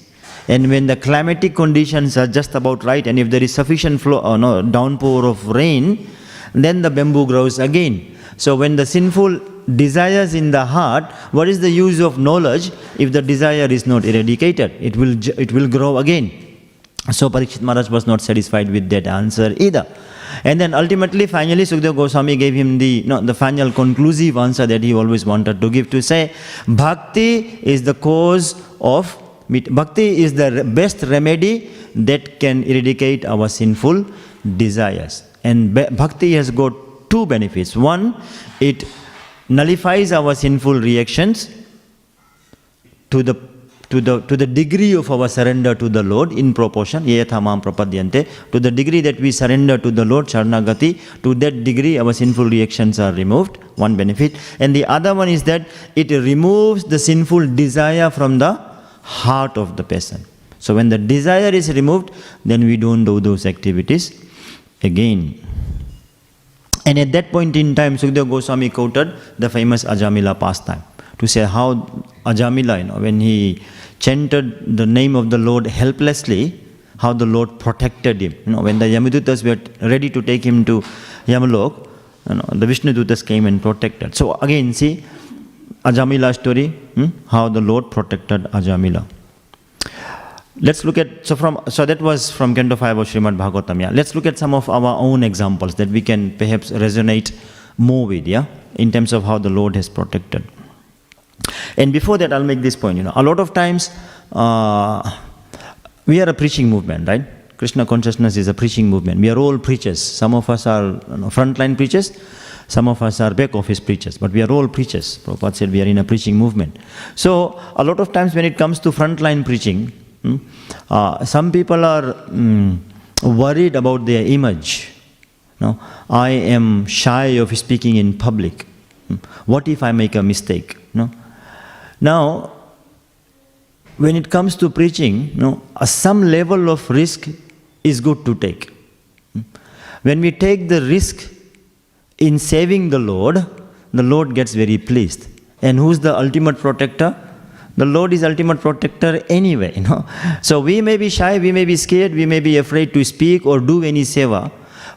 And when the climatic conditions are just about right, and if there is sufficient downpour of rain, then the bamboo grows again. So when the sinful desires in the heart, what is the use of knowledge if the desire is not eradicated? It will grow again. So Parikshit Maharaj was not satisfied with that answer either. And then ultimately, finally, Sukadeva Goswami gave him the final conclusive answer that he always wanted to give, to say, Bhakti is the cause of... Bhakti is the best remedy that can eradicate our sinful desires. And Bhakti has got two benefits. One, it nullifies our sinful reactions to the degree of our surrender to the Lord in proportion, yathamam prapadyante, to the degree that we surrender to the Lord, Sharanagati, to that degree our sinful reactions are removed, one benefit. And the other one is that it removes the sinful desire from the heart of the person. So when the desire is removed, then we don't do those activities again. And at that point in time, Sukadeva Goswami quoted the famous Ajamila pastime to say how Ajamila, when he chanted the name of the Lord helplessly, how the Lord protected him. When the Yamadutas were ready to take him to Yamalok, the Vishnudutas came and protected. So again, see, Ajamila story, how the Lord protected Ajamila. Let's look at, so that was from Canto 5 of Śrīmad Bhāgavatam. Let's look at some of our own examples that we can perhaps resonate more with, in terms of how the Lord has protected. And before that, I'll make this point, a lot of times, we are a preaching movement, right? Krishna consciousness is a preaching movement. We are all preachers. Some of us are frontline preachers, some of us are back office preachers, but we are all preachers. Prabhupada said we are in a preaching movement. So, a lot of times when it comes to frontline preaching, some people are worried about their image. No, I am shy of speaking in public. What if I make a mistake? No. Now, when it comes to preaching, some level of risk is good to take. When we take the risk in saving the Lord gets very pleased. And who's the ultimate protector? The Lord is ultimate protector anyway. So we may be shy, we may be scared, we may be afraid to speak or do any seva.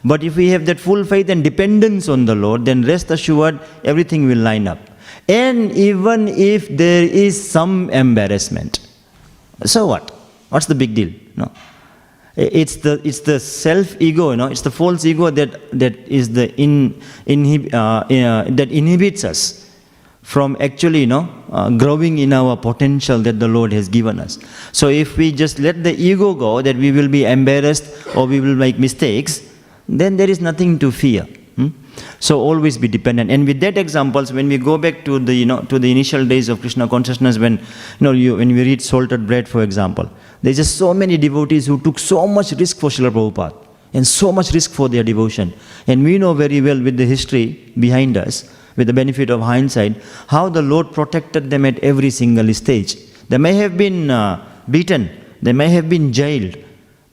But if we have that full faith and dependence on the Lord, then rest assured everything will line up. And even if there is some embarrassment, so what? What's the big deal? No. It's the self-ego, it's the false ego that is that inhibits us from actually, growing in our potential that the Lord has given us. So if we just let the ego go, that we will be embarrassed or we will make mistakes, then there is nothing to fear. So always be dependent. And with that examples, when we go back to the to the initial days of Krishna consciousness, when when we read Salted Bread, for example, there's just so many devotees who took so much risk for Srila Prabhupada and so much risk for their devotion. And we know very well with the history behind us, with the benefit of hindsight, how the Lord protected them at every single stage. They may have been beaten, they may have been jailed,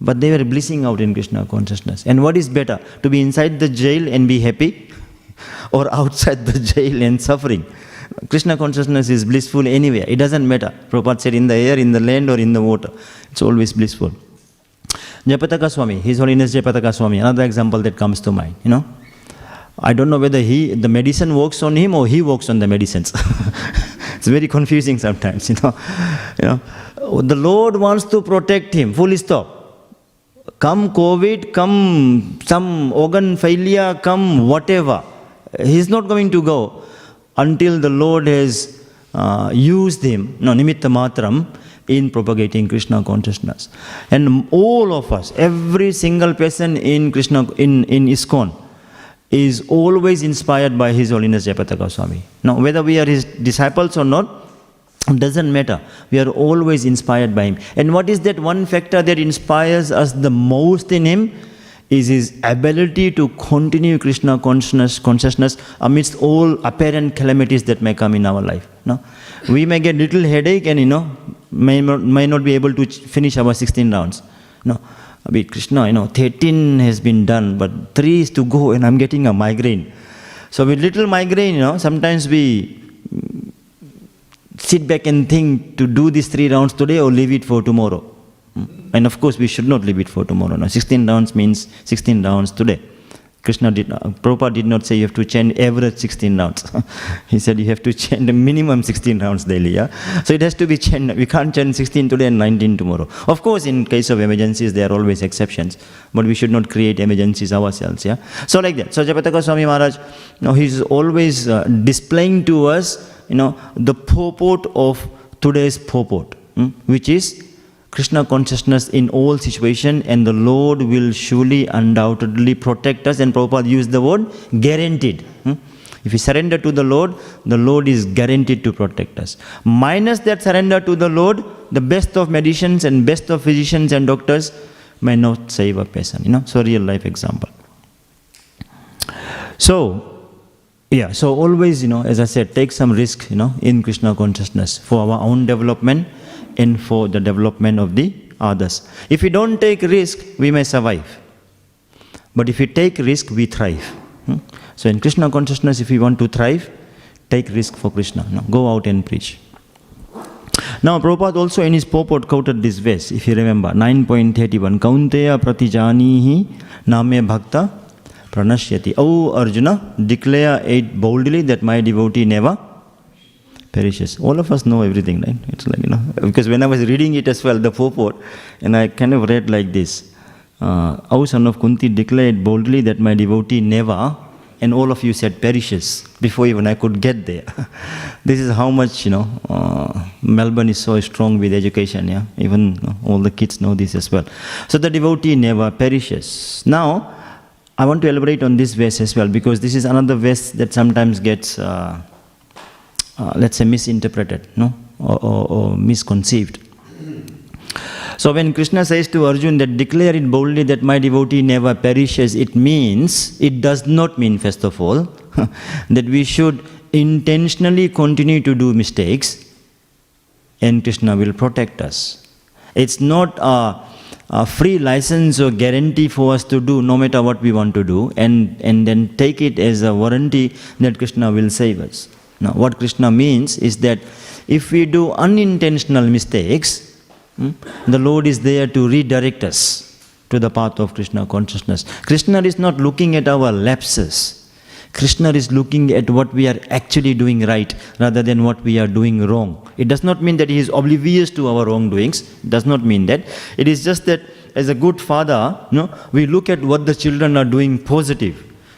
but they were blissing out in Krishna consciousness. And what is better, to be inside the jail and be happy, or outside the jail and suffering? Krishna consciousness is blissful anywhere. It doesn't matter. Prabhupada said, in the air, in the land, or in the water. It's always blissful. Jayapataka Swami, His Holiness Jayapataka Swami, another example that comes to mind. I don't know whether the medicine works on him or he works on the medicines. It's very confusing sometimes. The Lord wants to protect him. Full stop. Come COVID, come some organ failure, come whatever. He's not going to go until the Lord has used him, nimitta matram, in propagating Krishna consciousness. And all of us, every single person in Krishna, in ISKCON, is always inspired by His Holiness Jayapataka Swami. Now, whether we are his disciples or not, doesn't matter. We are always inspired by him. And what is that one factor that inspires us the most in him? Is his ability to continue Krishna consciousness amidst all apparent calamities that may come in our life. We may get little headache and may not be able to finish our 16 rounds. With Krishna, 13 has been done, but 3 is to go, and I'm getting a migraine. So with little migraine, sometimes we sit back and think to do these 3 rounds today or leave it for tomorrow. And of course, we should not leave it for tomorrow. 16 rounds means 16 rounds today. Prabhupada did not say you have to chant average 16 rounds. He said you have to chant a minimum 16 rounds daily. So it has to be chanted. We can't chant 16 today and 19 tomorrow. Of course, in case of emergencies, there are always exceptions. But we should not create emergencies ourselves. So like that. So Jayapataka Swami Maharaj, he's always displaying to us, the purport of today's purport, which is Krishna consciousness in all situations, and the Lord will surely, undoubtedly protect us. And Prabhupada used the word guaranteed. If we surrender to the Lord is guaranteed to protect us. Minus that surrender to the Lord, the best of medicines and best of physicians and doctors may not save a person. So real life example. So always, as I said, take some risk, in Krishna consciousness for our own development and for the development of the others. If we don't take risk, we may survive. But if we take risk, we thrive. So in Krishna consciousness, if we want to thrive, take risk for Krishna. Go out and preach. Now, Prabhupada also in his purport quoted this verse, if you remember, 9.31. Kaunteya pratijanihi name bhakta pranashyati. Oh Arjuna, declare it boldly that my devotee never perishes. All of us know everything, right? It's like, because when I was reading it as well, the purport, and I kind of read like this. O son of Kunti, declare it boldly that my devotee never, and all of you said perishes, before even I could get there. This is how much, Melbourne is so strong with education, Even all the kids know this as well. So the devotee never perishes. Now, I want to elaborate on this verse as well, because this is another verse that sometimes gets let's say misinterpreted, or misconceived. So when Krishna says to Arjun that declare it boldly that my devotee never perishes, it does not mean, first of all, that we should intentionally continue to do mistakes and Krishna will protect us. It's not a free license or guarantee for us to do no matter what we want to do and then take it as a warranty that Krishna will save us. Now, what Krishna means is that if we do unintentional mistakes, the Lord is there to redirect us to the path of Krishna consciousness. Krishna is not looking at our lapses. Krishna is looking at what we are actually doing right rather than what we are doing wrong. It does not mean that He is oblivious to our wrongdoings. It does not mean that. It is just that as a good father, we look at what the children are doing positive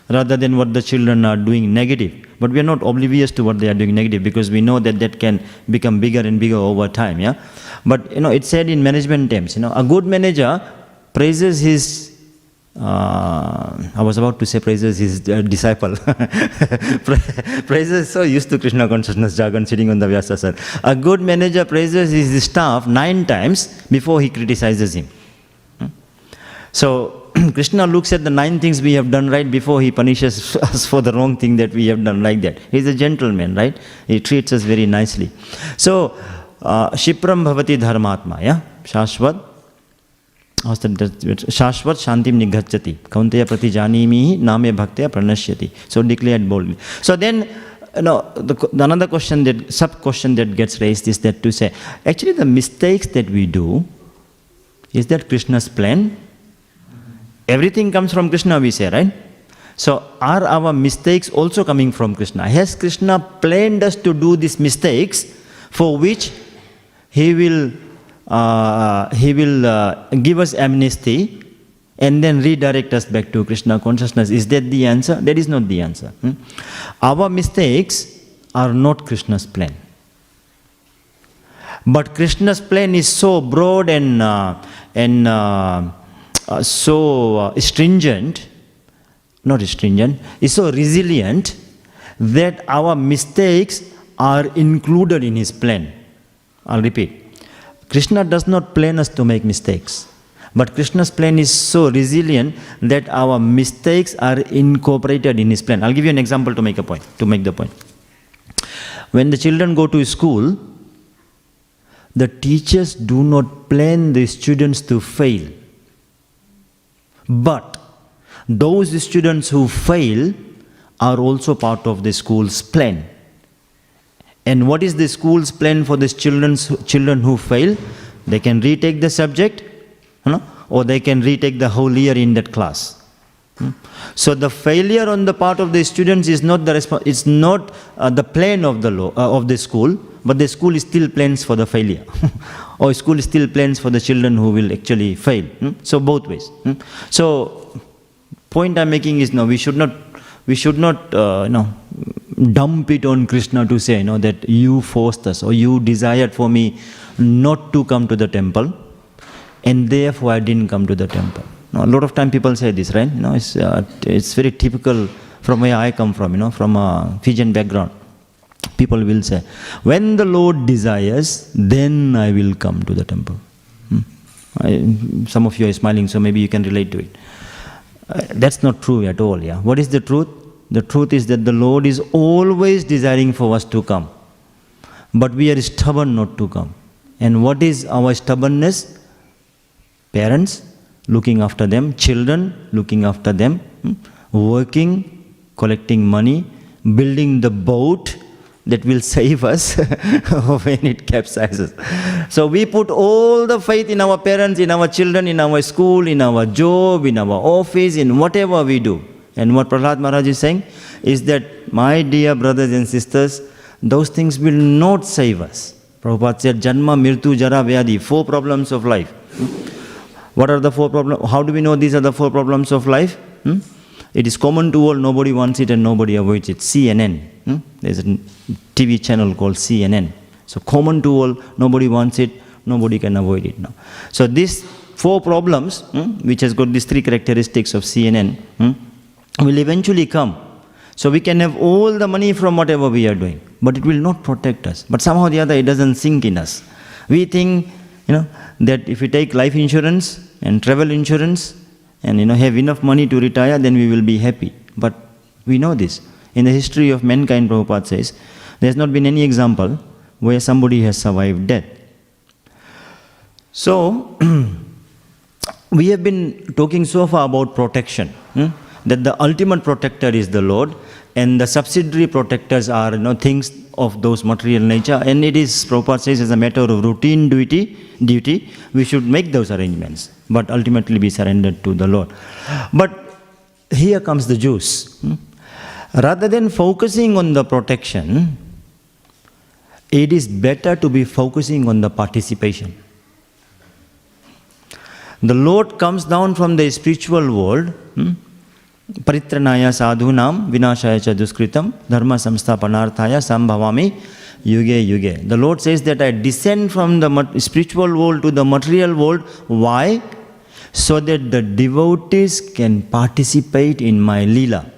rather than what the children are doing negative. But we are not oblivious to what they are doing negative because we know that that can become bigger and bigger over time. Yeah. But it's said in management terms. A good manager praises his. I was about to say praises his disciple. Praises, so used to Krishna consciousness jargon sitting on the Vyasasana. A good manager praises his staff 9 times before he criticizes him. So Krishna looks at the 9 things we have done right before He punishes us for the wrong thing that we have done like that. He's a gentleman, right? He treats us very nicely. So, Shipram Bhavati Dharmatma, yeah? Shashvat Shantim Nighachati. Kaunteya Pratijanimihi Name Bhaktya Pranashyati. So declared boldly. So then, another question sub-question that gets raised is that to say, actually the mistakes that we do, is that Krishna's plan? Everything comes from Krishna, we say, right? So are our mistakes also coming from Krishna? Has Krishna planned us to do these mistakes for which He will give us amnesty and then redirect us back to Krishna consciousness? Is that the answer? That is not the answer. Our mistakes are not Krishna's plan. But Krishna's plan is so broad and so stringent, is so resilient that our mistakes are included in His plan. I'll repeat. Krishna does not plan us to make mistakes. But Krishna's plan is so resilient that our mistakes are incorporated in His plan. I'll give you an example to make the point. When the children go to school, the teachers do not plan the students to fail. But those students who fail are also part of the school's plan. And what is the school's plan for the children who fail? They can retake the subject, or they can retake the whole year in that class. So the failure on the part of the students is not the plan of the school, but the school still plans for the failure, or school still plans for the children who will actually fail. So both ways. So point I'm making is we should not dump it on Krishna to say that you forced us or you desired for me not to come to the temple, and therefore I didn't come to the temple. A lot of time people say this, right? It's very typical from where I come from a Fijian background. People will say, when the Lord desires, then I will come to the temple. Some of you are smiling, so maybe you can relate to it. That's not true at all. Yeah. What is the truth? The truth is that the Lord is always desiring for us to come. But we are stubborn not to come. And what is our stubbornness? Parents looking after them, children looking after them, working, collecting money, building the boat that will save us when it capsizes. So we put all the faith in our parents, in our children, in our school, in our job, in our office, in whatever we do. And what Prahlad Maharaj is saying is that, my dear brothers and sisters, those things will not save us. Prabhupada said, Janma, Mirtu, Jara, Vyadi, 4 problems of life. What are the 4 problems? How do we know these are the 4 problems of life? It is common to all, nobody wants it and nobody avoids it. CNN. There's a TV channel called CNN. So common to all, nobody wants it, nobody can avoid it now. So these 4 problems, which has got these 3 characteristics of CNN, will eventually come. So we can have all the money from whatever we are doing, but it will not protect us. But somehow or the other, it doesn't sink in us. We think that if we take life insurance and travel insurance and have enough money to retire, then we will be happy. But we know this. In the history of mankind, Prabhupada says, there has not been any example where somebody has survived death. So, we have been talking so far about protection, that the ultimate protector is the Lord, and the subsidiary protectors are things of those material nature, and it is, Prabhupada says, as a matter of routine duty, we should make those arrangements, but ultimately be surrendered to the Lord. But here comes the juice. Rather than focusing on the protection, it is better to be focusing on the participation. The Lord comes down from the spiritual world, Paritranaya sadhunam vinashaya cha duskritam dharma samsthapanarthaya sambhavami yuge yuge. The Lord says that I descend from the spiritual world to the material world. Why? So that the devotees can participate in my lila.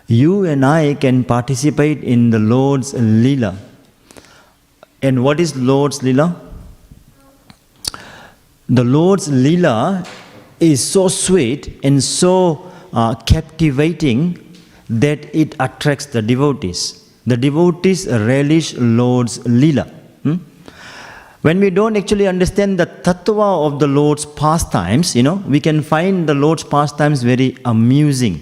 You and I can participate in the Lord's lila. And what is Lord's lila? The Lord's lila is so sweet and so captivating that it attracts the devotees. The devotees relish Lord's lila. When we don't actually understand the tattva of the Lord's pastimes, we can find the Lord's pastimes very amusing.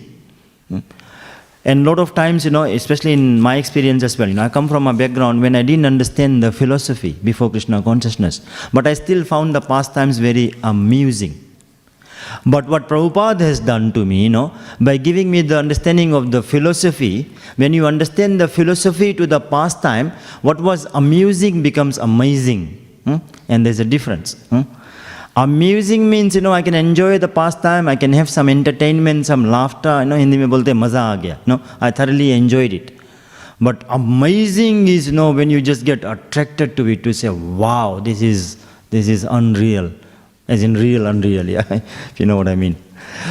And a lot of times, especially in my experience as well, I come from a background when I didn't understand the philosophy before Krishna consciousness, but I still found the pastimes very amusing. But what Prabhupada has done to me, by giving me the understanding of the philosophy, when you understand the philosophy to the pastime, what was amusing becomes amazing. And there's a difference. Amusing means, I can enjoy the pastime, I can have some entertainment, some laughter, Hindi mein bolte maza aa gaya. I thoroughly enjoyed it. But amazing is, when you just get attracted to it, to say, wow, this is unreal. As in real, unreal, yeah, if you know what I mean.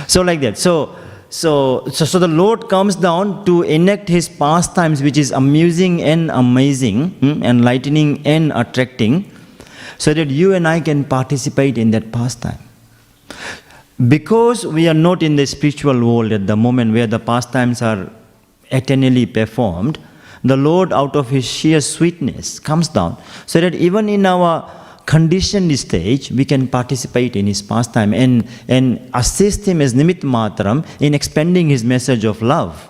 So like that. So the Lord comes down to enact His pastimes, which is amusing and amazing, enlightening and attracting, so that you and I can participate in that pastime. Because we are not in the spiritual world at the moment where the pastimes are eternally performed, the Lord, out of His sheer sweetness, comes down, so that even in our conditioned stage, we can participate in His pastime and assist Him as nimit matram in expanding His message of love.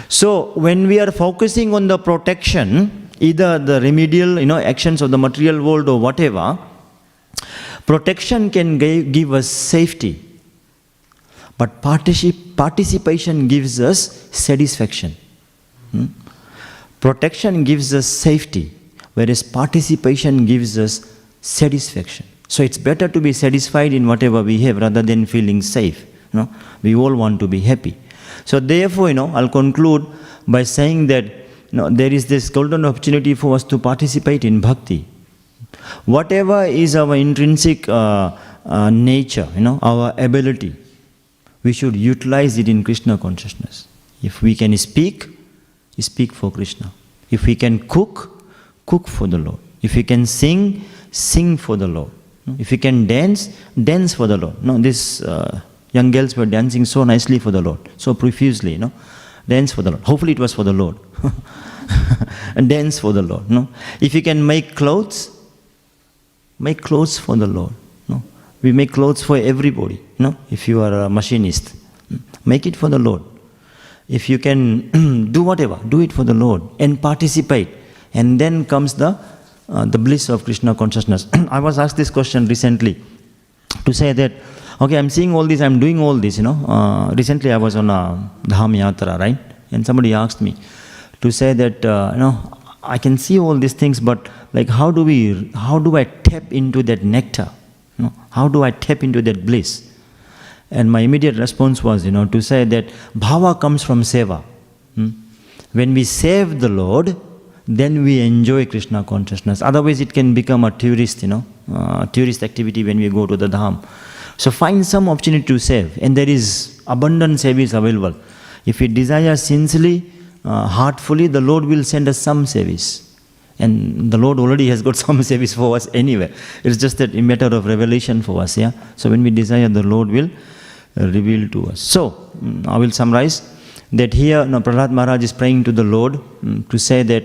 So when we are focusing on the protection, either the remedial actions of the material world or whatever, protection can give us safety. But participation gives us satisfaction. Protection gives us safety, whereas participation gives us satisfaction. So it's better to be satisfied in whatever we have rather than feeling safe. We all want to be happy. So therefore, I'll conclude by saying that there is this golden opportunity for us to participate in bhakti. Whatever is our intrinsic nature, our ability, we should utilize it in Krishna consciousness. If we can speak for Krishna. If we can cook for the Lord. If we can sing for the Lord. If we can dance for the Lord. These young girls were dancing so nicely for the Lord, so profusely, dance for the Lord. Hopefully it was for the Lord. And dance for the Lord. If you can make clothes for the Lord. We make clothes for everybody. If you are a machinist, make it for the Lord. If you can do whatever, do it for the Lord and participate. And then comes the bliss of Krishna consciousness. I was asked this question recently to say that, okay, I'm seeing all this, I'm doing all this, Recently I was on a Dham Yatra, right? And somebody asked me to say that, I can see all these things, but like how do I tap into that nectar? How do I tap into that bliss? And my immediate response was, to say that bhava comes from seva. When we save the Lord, then we enjoy Krishna consciousness. Otherwise it can become a tourist, tourist activity when we go to the Dham. So find some opportunity to save, and there is abundant service available. If we desire sincerely, heartfully, the Lord will send us some service. And the Lord already has got some service for us anyway. It's just that a matter of revelation for us, yeah. So when we desire, the Lord will reveal to us. So, I will summarize that here, Prahlad Maharaj is praying to the Lord to say that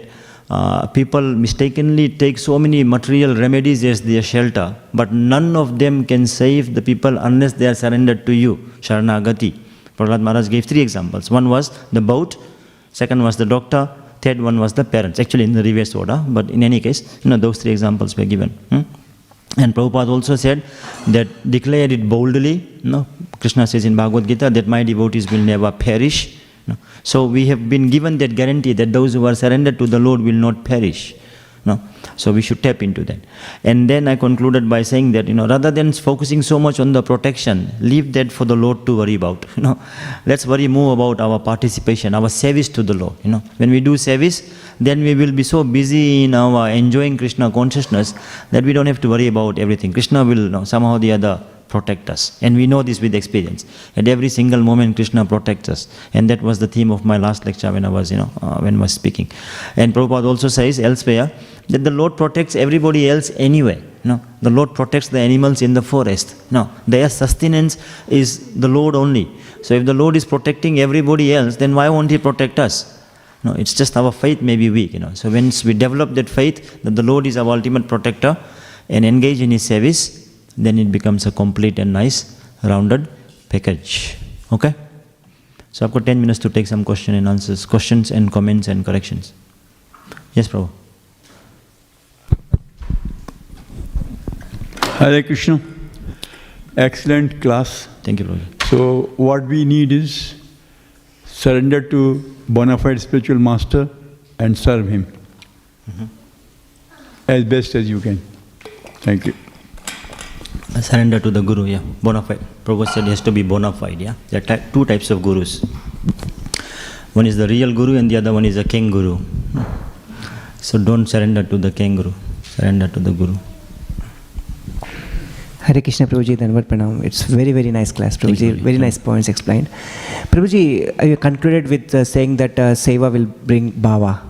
people mistakenly take so many material remedies as their shelter, but none of them can save the people unless they are surrendered to you, Sharanagati. Prahlad Maharaj gave 3 examples. One was the boat, second was the doctor, third one was the parents. Actually in the reverse order, but in any case, those 3 examples were given. And Prabhupada also said that declare it boldly. Krishna says in Bhagavad Gita that my devotees will never perish. So we have been given that guarantee that those who are surrendered to the Lord will not perish. So we should tap into that. And then I concluded by saying that, rather than focusing so much on the protection, leave that for the Lord to worry about. Let's worry more about our participation, our service to the Lord. When we do service, then we will be so busy in our enjoying Krishna consciousness that we don't have to worry about everything. Krishna will somehow or the other protect us. And we know this with experience. At every single moment, Krishna protects us. And that was the theme of my last lecture when I was, when I was speaking. And Prabhupada also says elsewhere that the Lord protects everybody else anyway. The Lord protects the animals in the forest. Their sustenance is the Lord only. So if the Lord is protecting everybody else, then why won't He protect us? It's just our faith may be weak. So once we develop that faith that the Lord is our ultimate protector and engage in His service, then it becomes a complete and nice, rounded package. Okay? So I've got 10 minutes to take some question and answers, questions and comments and corrections. Yes, Prabhu. Hare Krishna. Excellent class. Thank you, Prabhu. So what we need is surrender to bona fide spiritual master and serve him as best as you can. Thank you. Surrender to the Guru, yeah. Bona fide. Prabhupada said it has to be bona fide, yeah. There are 2 types of Gurus. One is the real Guru and the other one is a King Guru. So don't surrender to the King Guru. Surrender to the Guru. Hare Krishna, Prabhuji, Dhanavad Pranam. It's very, very nice class, Prabhuji. Very nice points explained. Prabhuji, you concluded with saying that Seva will bring Bhava.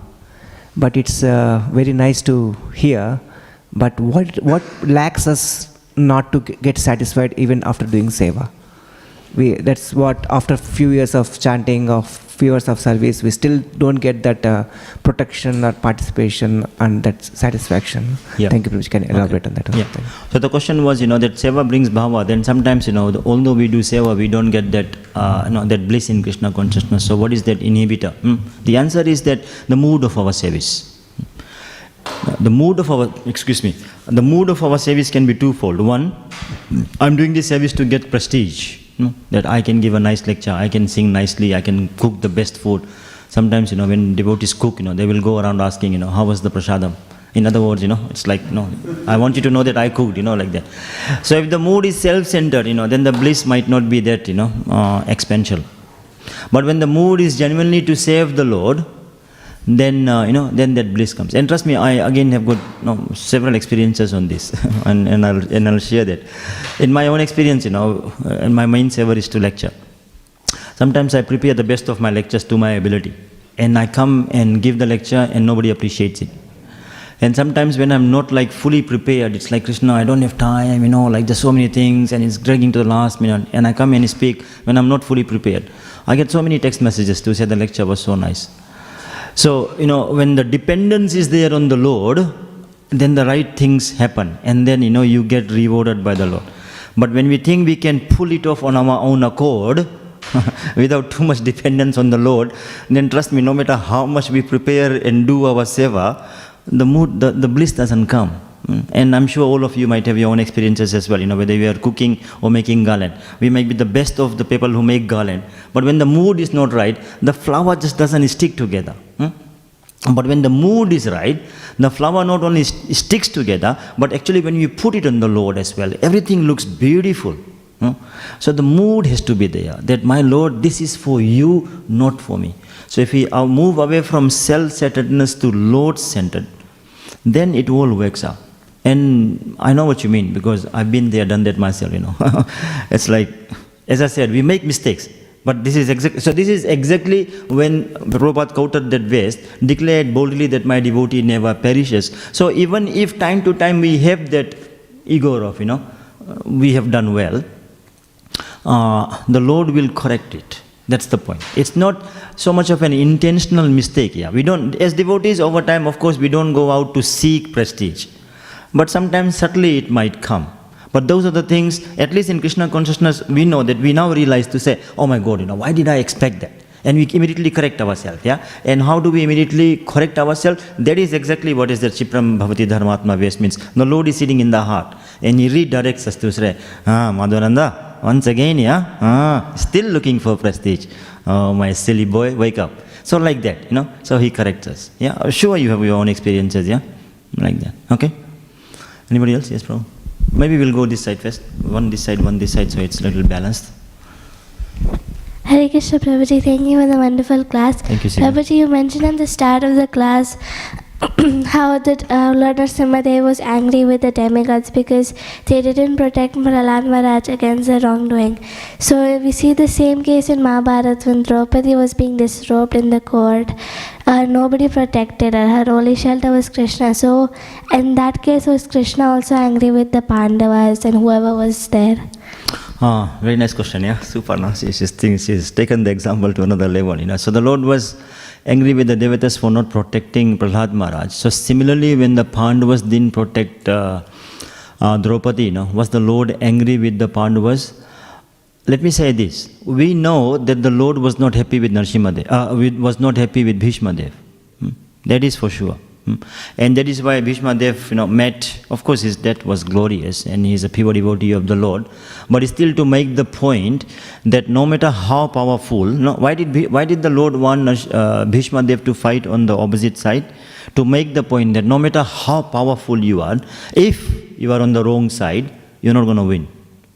But it's very nice to hear. But what lacks us not to get satisfied even after doing Seva? That's what, after few years of chanting, of few years of service, we still don't get that protection or participation and that satisfaction. Yeah. Thank you, Prabhuji. Can you elaborate on that? Yeah. So the question was, that Seva brings Bhava. Then sometimes, although we do Seva, we don't get that, that bliss in Krishna consciousness. So what is that inhibitor? The answer is that the mood of our service. The mood of our service can be twofold. One, I'm doing this service to get prestige. That I can give a nice lecture, I can sing nicely, I can cook the best food. Sometimes, when devotees cook, they will go around asking, how was the prasadam? In other words, it's like, I want you to know that I cooked, like that. So if the mood is self-centered, then the bliss might not be that, expansional. But when the mood is genuinely to serve the Lord, then then that bliss comes. And trust me, I again have got several experiences on this, and I'll share that. In my own experience, and my main saver is to lecture. Sometimes I prepare the best of my lectures to my ability, and I come and give the lecture, and nobody appreciates it. And sometimes when I'm not like fully prepared, it's like, Krishna, I don't have time, like there's so many things, and it's dragging to the last minute. And I come and speak when I'm not fully prepared. I get so many text messages to say the lecture was so nice. So, when the dependence is there on the Lord, then the right things happen. And then, you get rewarded by the Lord. But when we think we can pull it off on our own accord, without too much dependence on the Lord, then trust me, no matter how much we prepare and do our seva, the bliss doesn't come. And I'm sure all of you might have your own experiences as well, whether you are cooking or making garland. We might be the best of the people who make garland. But when the mood is not right, the flower just doesn't stick together. But when the mood is right, the flower not only sticks together, but actually when you put it on the Lord as well, everything looks beautiful. So the mood has to be there, that my Lord, this is for you, not for me. So if we move away from self-centeredness to Lord-centered, then it all works out. And I know what you mean, because I've been there, done that myself, It's like, as I said, we make mistakes. But this is exactly when Prabhupada quoted that verse, declared boldly that my devotee never perishes. So even if time to time we have that ego of, we have done well, the Lord will correct it. That's the point. It's not so much of an intentional mistake. Yeah, we don't, as devotees over time, of course, we don't go out to seek prestige. But sometimes subtly it might come. But those are the things, at least in Krishna consciousness, we know that we now realize to say, oh my God, why did I expect that? And we immediately correct ourselves, yeah? And how do we immediately correct ourselves? That is exactly what is the Chipram Bhavati Dharmatma verse means. The Lord is sitting in the heart. And He redirects us to say, Madhavananda, once again, yeah? Still looking for prestige. Oh, my silly boy, wake up. So like that, So He corrects us. Yeah, sure you have your own experiences, yeah? Like that, okay? Anybody else? Yes, Prabhu. Maybe we'll go this side first. One this side, so it's a little balanced. Hare Krishna, Prabhuji, thank you for the wonderful class. Thank you, Sima. Prabhuji, you mentioned at the start of the class how that Lord Narasimha was angry with the demigods because they didn't protect Prahlad Maharaj against the wrongdoing. So we see the same case in Mahabharata when Draupadi was being disrobed in the court. Nobody protected her. Her only shelter was Krishna. So in that case, was Krishna also angry with the Pandavas and whoever was there? Very nice question, yeah. Super. No? She's taken the example to another level. So the Lord was angry with the Devatas for not protecting Prahlad Maharaj. So similarly, when the Pandavas didn't protect Draupadi, was the Lord angry with the Pandavas? Let me say this. We know that the Lord was not happy with Narasimha, was not happy with Bhishma Dev. That is for sure. And that is why Bhishma Dev, met, of course his death was glorious and he is a pure devotee of the Lord, but still to make the point that no matter how powerful, why did the Lord want Bhishma Dev to fight on the opposite side? To make the point that no matter how powerful you are, if you are on the wrong side, you're not going to win.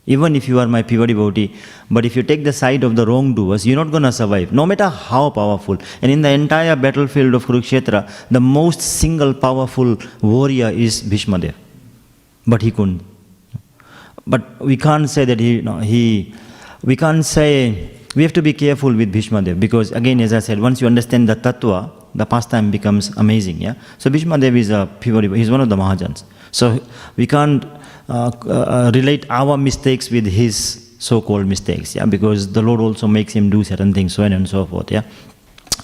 Even if you are my pure devotee, but if you take the side of the wrongdoers, you're not going to survive, no matter how powerful. And in the entire battlefield of Kurukshetra, the most single powerful warrior is Bhishma Dev. But he couldn't. But we can't say that we can't say, we have to be careful with Bhishma Dev, because again, as I said, once you understand the tattva, the pastime becomes amazing, yeah. So Bhishma Dev is a pure devotee, he's one of the Mahajans. So we can't relate our mistakes with his so-called mistakes, yeah, because the Lord also makes him do certain things, so on and so forth, yeah.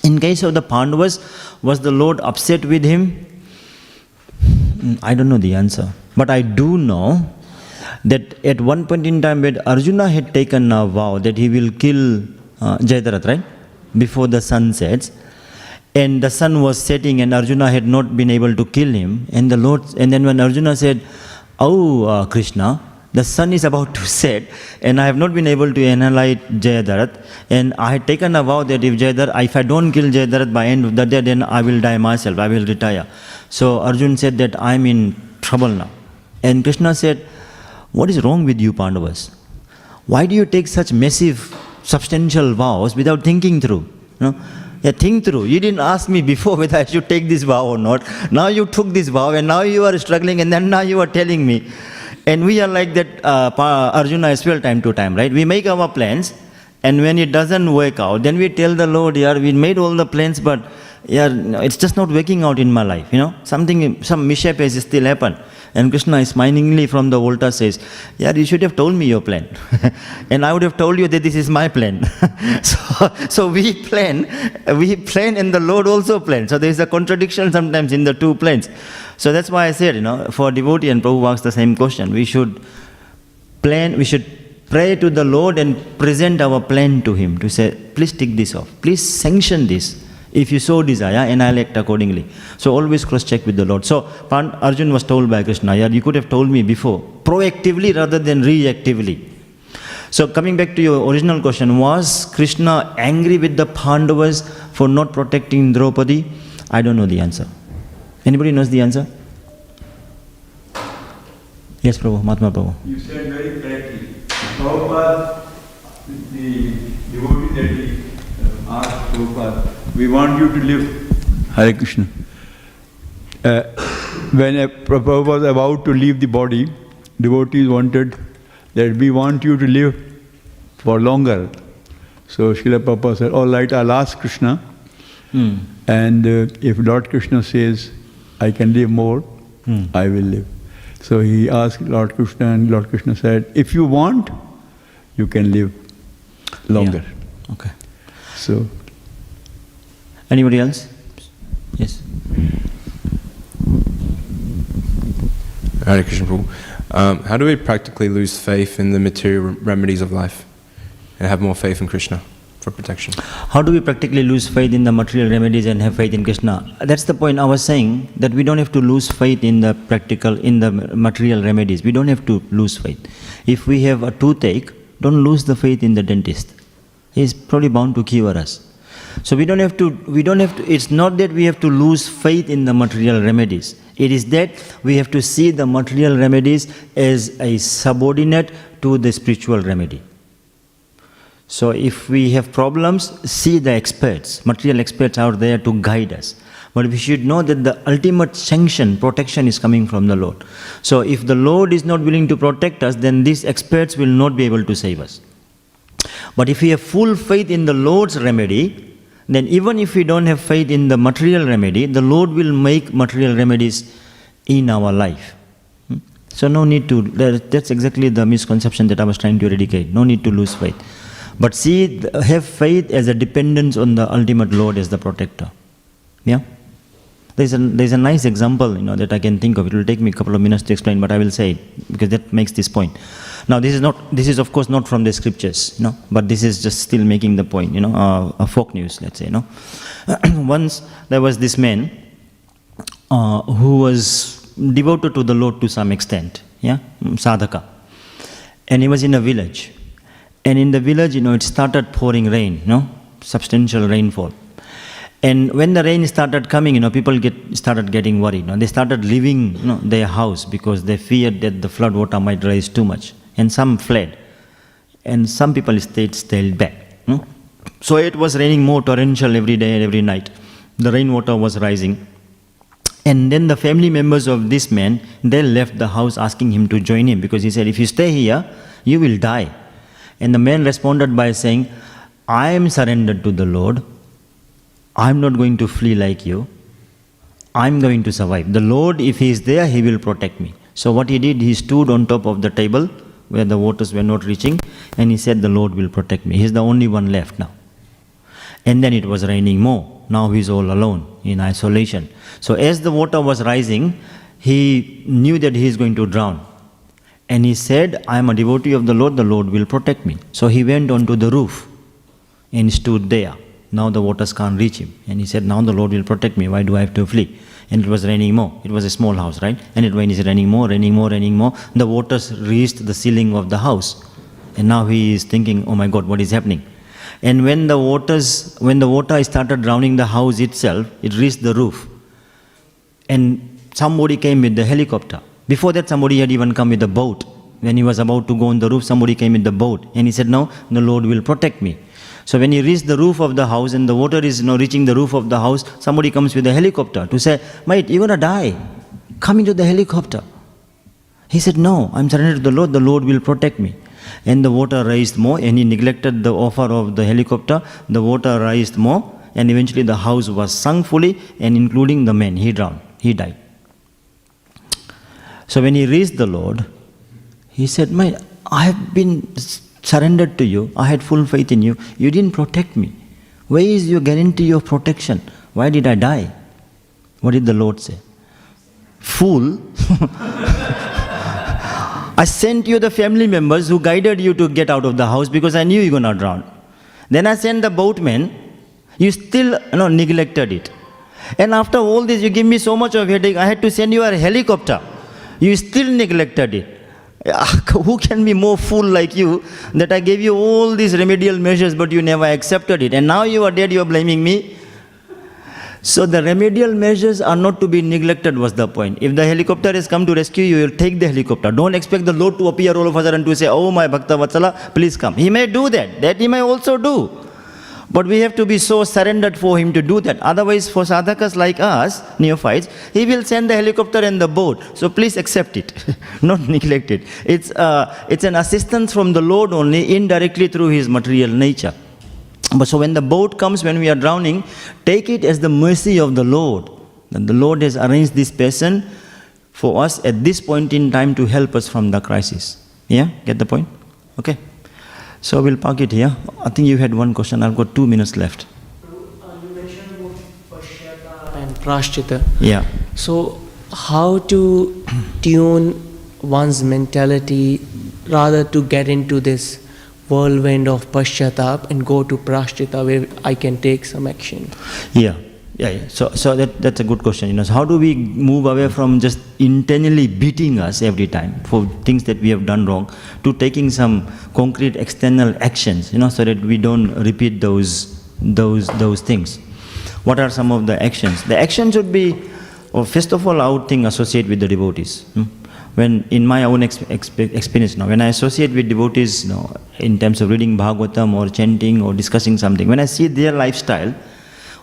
In case of the Pandavas, was the Lord upset with him? I don't know the answer, but I do know that at one point in time when Arjuna had taken a vow that he will kill Jayadratha, right, before the sun sets, and the sun was setting and Arjuna had not been able to kill him, and then when Arjuna said, oh Krishna, the sun is about to set and I have not been able to annihilate Jayadratha, and I had taken a vow that if I don't kill Jayadratha by end of the day, then I will die myself, I will retire. So Arjuna said that I am in trouble now. And Krishna said, what is wrong with you Pandavas? Why do you take such massive, substantial vows without thinking through? Yeah, think through. You didn't ask me before whether I should take this vow or not. Now you took this vow and now you are struggling and then now you are telling me. And we are like that Arjuna as well time to time, right? We make our plans and when it doesn't work out, then we tell the Lord, yeah, we made all the plans, but yeah, it's just not working out in my life, some mishap has still happened. And Krishna smilingly from the altar says, yeah, you should have told me your plan. And I would have told you that this is my plan. so we plan and the Lord also plans. So there is a contradiction sometimes in the two plans. So that's why I said, for devotee, and Prabhupada asks the same question, we should pray to the Lord and present our plan to Him to say, please take this off, please sanction this. If you so desire, and I'll act accordingly. So always cross-check with the Lord. So Arjuna was told by Krishna, yeah, you could have told me before, proactively rather than reactively. So coming back to your original question, was Krishna angry with the Pandavas for not protecting Draupadi? I don't know the answer. Anybody knows the answer? Yes, Prabhu, Mahatma Prabhu. You said very correctly. Prabhupada, the devotee that he asked Prabhupada, we want you to live. Hare Krishna. When Prabhupada was about to leave the body, devotees wanted that we want you to live for longer. So Srila Prabhupada said, all right, I'll ask Krishna. Mm. And if Lord Krishna says, I can live more, I will live. So he asked Lord Krishna, and Lord Krishna said, if you want, you can live longer. Yeah. Okay. So, anybody else? Yes. Hare Krishna Prabhu. How do we practically lose faith in the material remedies of life and have more faith in Krishna for protection? How do we practically lose faith in the material remedies and have faith in Krishna? That's the point I was saying, that we don't have to lose faith in the material remedies. We don't have to lose faith. If we have a toothache, don't lose the faith in the dentist. He's probably bound to cure us. So we don't have to, it's not that we have to lose faith in the material remedies. It is that we have to see the material remedies as a subordinate to the spiritual remedy. So if we have problems, see the experts, material experts out there to guide us. But we should know that the ultimate sanction, protection is coming from the Lord. So if the Lord is not willing to protect us, then these experts will not be able to save us. But if we have full faith in the Lord's remedy, then even if we don't have faith in the material remedy, the Lord will make material remedies in our life. So no need to, that's exactly the misconception that I was trying to eradicate. No need to lose faith. But see, have faith as a dependence on the ultimate Lord as the protector. Yeah? There's a nice example, that I can think of. It will take me a couple of minutes to explain, but I will say it because that makes this point. Now, this is of course not from the scriptures, but this is just still making the point, a folk news, let's say, Once there was this man who was devoted to the Lord to some extent, sadhaka, and he was in a village. And in the village, it started pouring rain, substantial rainfall. And when the rain started coming, people started getting worried. They started leaving their house because they feared that the flood water might rise too much. And some fled. And some people stayed back. So it was raining more torrential every day and every night. The rainwater was rising. And then the family members of this man, they left the house asking him to join him because he said, if you stay here, you will die. And the man responded by saying, I am surrendered to the Lord. I am not going to flee like you. I am going to survive. The Lord, if He is there, He will protect me. So what he did, he stood on top of the table where the waters were not reaching, and he said, the Lord will protect me. He's the only one left now. And then it was raining more. Now he's all alone in isolation. So as the water was rising, he knew that he is going to drown. And he said, I am a devotee of the Lord will protect me. So he went onto the roof and stood there. Now the waters can't reach him. And he said, now the Lord will protect me. Why do I have to flee? And it was raining more. It was a small house, right? And when it's raining more, the waters reached the ceiling of the house. And now he is thinking, oh my God, what is happening? And when the water started drowning the house itself, it reached the roof. And somebody came with the helicopter. Before that, somebody had even come with a boat. When he was about to go on the roof, somebody came with the boat. And he said, no, the Lord will protect me. So when he reached the roof of the house and the water is reaching the roof of the house, somebody comes with a helicopter to say, mate, you're going to die. Come into the helicopter. He said, no, I'm surrendered to the Lord will protect me. And the water raised more, and he neglected the offer of the helicopter. The water raised more, and eventually the house was sunk fully, and including the man, he drowned, he died. So when he reached the Lord, he said, mate, I have been surrendered to you. I had full faith in you. You didn't protect me. Where is your guarantee of protection? Why did I die? What did the Lord say? Fool. I sent you the family members who guided you to get out of the house because I knew you were going to drown. Then I sent the boatman. You still neglected it. And after all this, you give me so much of headache. I had to send you a helicopter. You still neglected it. Who can be more fool like you that I gave you all these remedial measures but you never accepted it, and now you are dead, you are blaming me? So the remedial measures are not to be neglected was the point. If the helicopter has come to rescue you, you will take the helicopter. Don't expect the Lord to appear all of a sudden to say, oh my Bhakta Vatsala, please come. He may do that. That he may also do. But we have to be so surrendered for him to do that. Otherwise, for sadhakas like us, neophytes, he will send the helicopter and the boat. So please accept it, not neglect it. It's an assistance from the Lord only, indirectly through his material nature. But so when the boat comes, when we are drowning, take it as the mercy of the Lord. That the Lord has arranged this person for us at this point in time to help us from the crisis. Yeah? Get the point? Okay. So we'll park it here. I think you had one question. I've got 2 minutes left. You mentioned about Pashyata and Prashchita. Yeah. So how to tune one's mentality rather to get into this whirlwind of Pashyatap and go to Prashchita where I can take some action? Yeah. So that's a good question. So how do we move away from just internally beating us every time for things that we have done wrong to taking some concrete external actions, so that we don't repeat those things. What are some of the actions? The actions would be, first of all, I would think associate with the devotees. When in my own experience now, when I associate with devotees, in terms of reading Bhagavatam or chanting or discussing something, when I see their lifestyle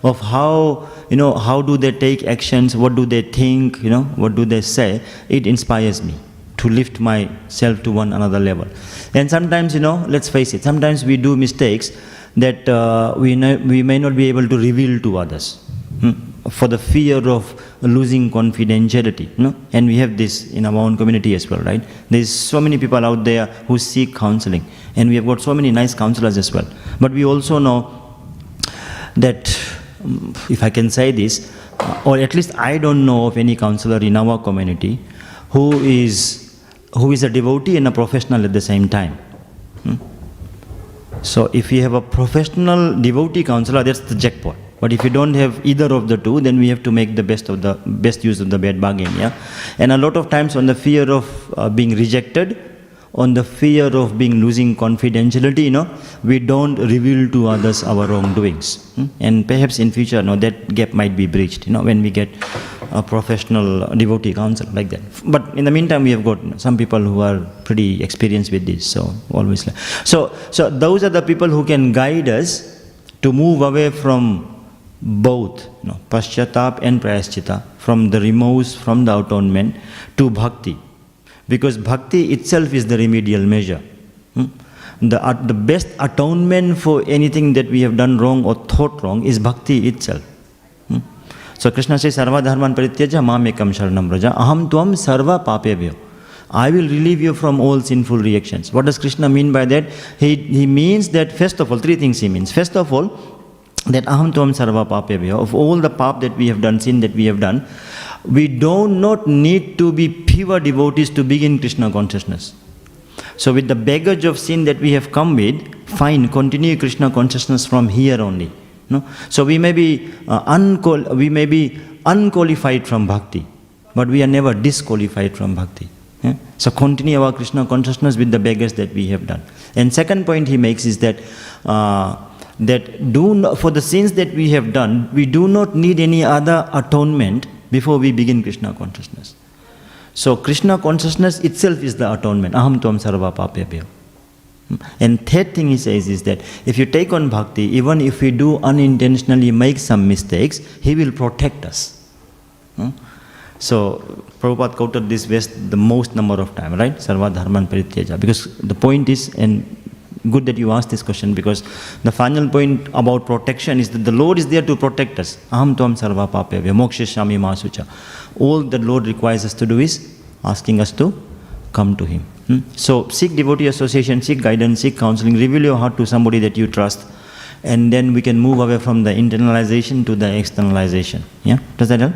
of how do they take actions, what do they think, what do they say, it inspires me to lift myself to one another level. And sometimes, let's face it, sometimes we do mistakes that we may not be able to reveal to others. For the fear of losing confidentiality, and we have this in our own community as well, right? There's so many people out there who seek counseling, and we have got so many nice counselors as well. But we also know that, if I can say this, or at least I don't know of any counselor in our community who is a devotee and a professional at the same time. So if we have a professional devotee counselor, that's the jackpot. But if you don't have either of the two, then we have to make the best use of the bad bargain. Yeah, and a lot of times on the fear of being rejected, on the fear of losing confidentiality, we don't reveal to others our wrongdoings. And perhaps in future, that gap might be breached. When we get a professional devotee counsel like that. But in the meantime, we have got some people who are pretty experienced with this. So always, so those are the people who can guide us to move away from both, Paschatap and Prayaschita, from the remorse, from the atonement to bhakti. Because bhakti itself is the remedial measure. The best atonement for anything that we have done wrong or thought wrong is bhakti itself. So Krishna says, Sarva dharman parityaja mamekam sharanam vraja aham tvam sarva papebhyo. I will relieve you from all sinful reactions. What does Krishna mean by that? He means that, first of all, 3 things he means. First of all, that aham tvam sarva papebhyo, of all the pap that we have done, sin that we have done, we do not need to be pure devotees to begin Krishna consciousness. So with the baggage of sin that we have come with, fine, continue Krishna consciousness from here only. So we may be unqualified from bhakti, but we are never disqualified from bhakti. So continue our Krishna consciousness with the baggage that we have done. And second point he makes is that for the sins that we have done, we do not need any other atonement before we begin Krishna consciousness. So Krishna consciousness itself is the atonement. Aham tvam sarva papebhyo. And third thing he says is that if you take on bhakti, even if we do unintentionally make some mistakes, he will protect us. So Prabhupada quoted this verse the most number of times, right? Sarva dharman parityaja. Because the point is, and good that you asked this question, because the final point about protection is that the Lord is there to protect us. Aham tvam sarva papebhyo mokshishami masucha. All the Lord requires us to do is asking us to come to Him. So seek devotee association, seek guidance, seek counseling, reveal your heart to somebody that you trust, and then we can move away from the internalization to the externalization. Yeah? Does that help?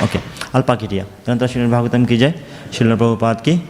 Okay. I'll park it here. Śrīmad Bhāgavatam ki jai. Śrīla Prabhupada ki